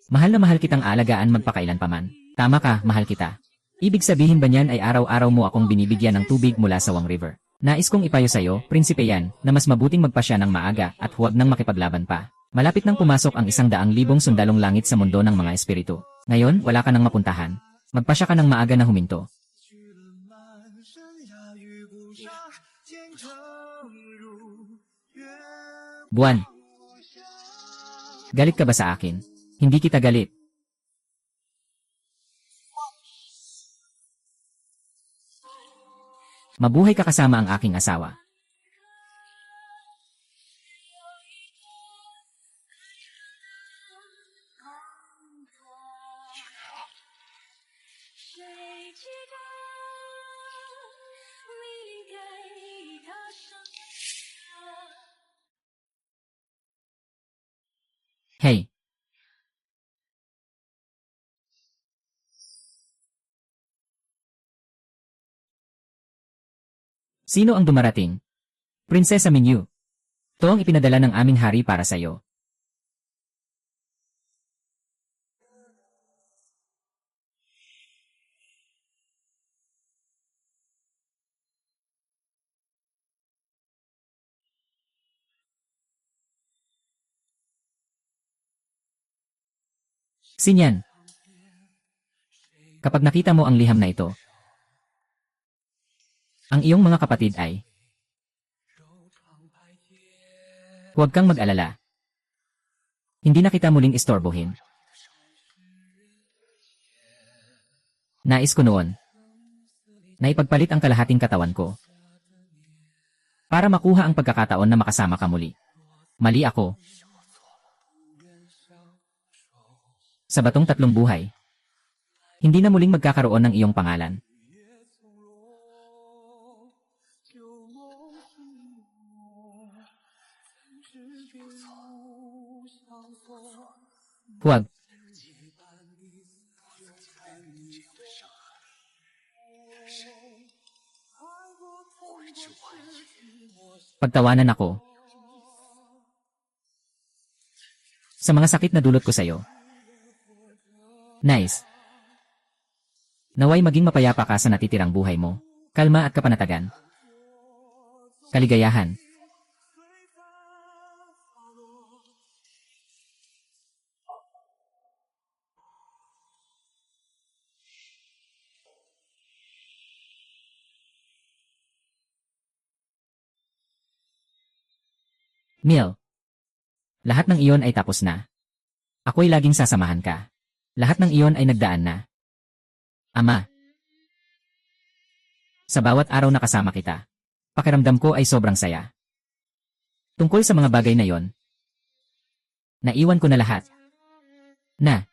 Mahal na mahal kitang alagaan magpakailanpaman. Tama ka, mahal kita. Ibig sabihin ba niyan ay araw-araw mo akong binibigyan ng tubig mula sa Wang River? Nais kong ipayo sa'yo, prinsipe yan, na mas mabuting magpasya ng maaga at huwag nang makipaglaban pa. Malapit nang pumasok ang 100,000 sundalong langit sa mundo ng mga espiritu. Ngayon, wala ka nang mapuntahan. Magpasya ka ng maaga na huminto. Buwan. Galit ka ba sa akin? Hindi kita galit. Mabuhay ka kasama ang aking asawa. Hey. Sino ang dumarating? Prinsesa Minyu. Ito ang ipinadala ng aming hari para sa iyo. Sinyan. Kapag nakita mo ang liham na ito, ang iyong mga kapatid ay huwag kang mag-alala. Hindi na kita muling istorbohin. Nais ko noon na ipagpalit ang kalahating katawan ko para makuha ang pagkakataon na makasama ka muli. Mali ako. Sa batong tatlong buhay, hindi na muling magkakaroon ng iyong pangalan. Huwag. Pagtawanan ako sa mga sakit na dulot ko sa iyo. Nice. Naway maging mapayapa ka sa natitirang buhay mo. Kalma at kapanatagan. Kaligayahan. Mil. Lahat ng iyon ay tapos na. Ako'y laging sasamahan ka. Lahat ng iyon ay nagdaan na. Ama. Sa bawat araw na kasama kita, pakiramdam ko ay sobrang saya. Tungkol sa mga bagay na yon, naiwan ko na lahat. Na.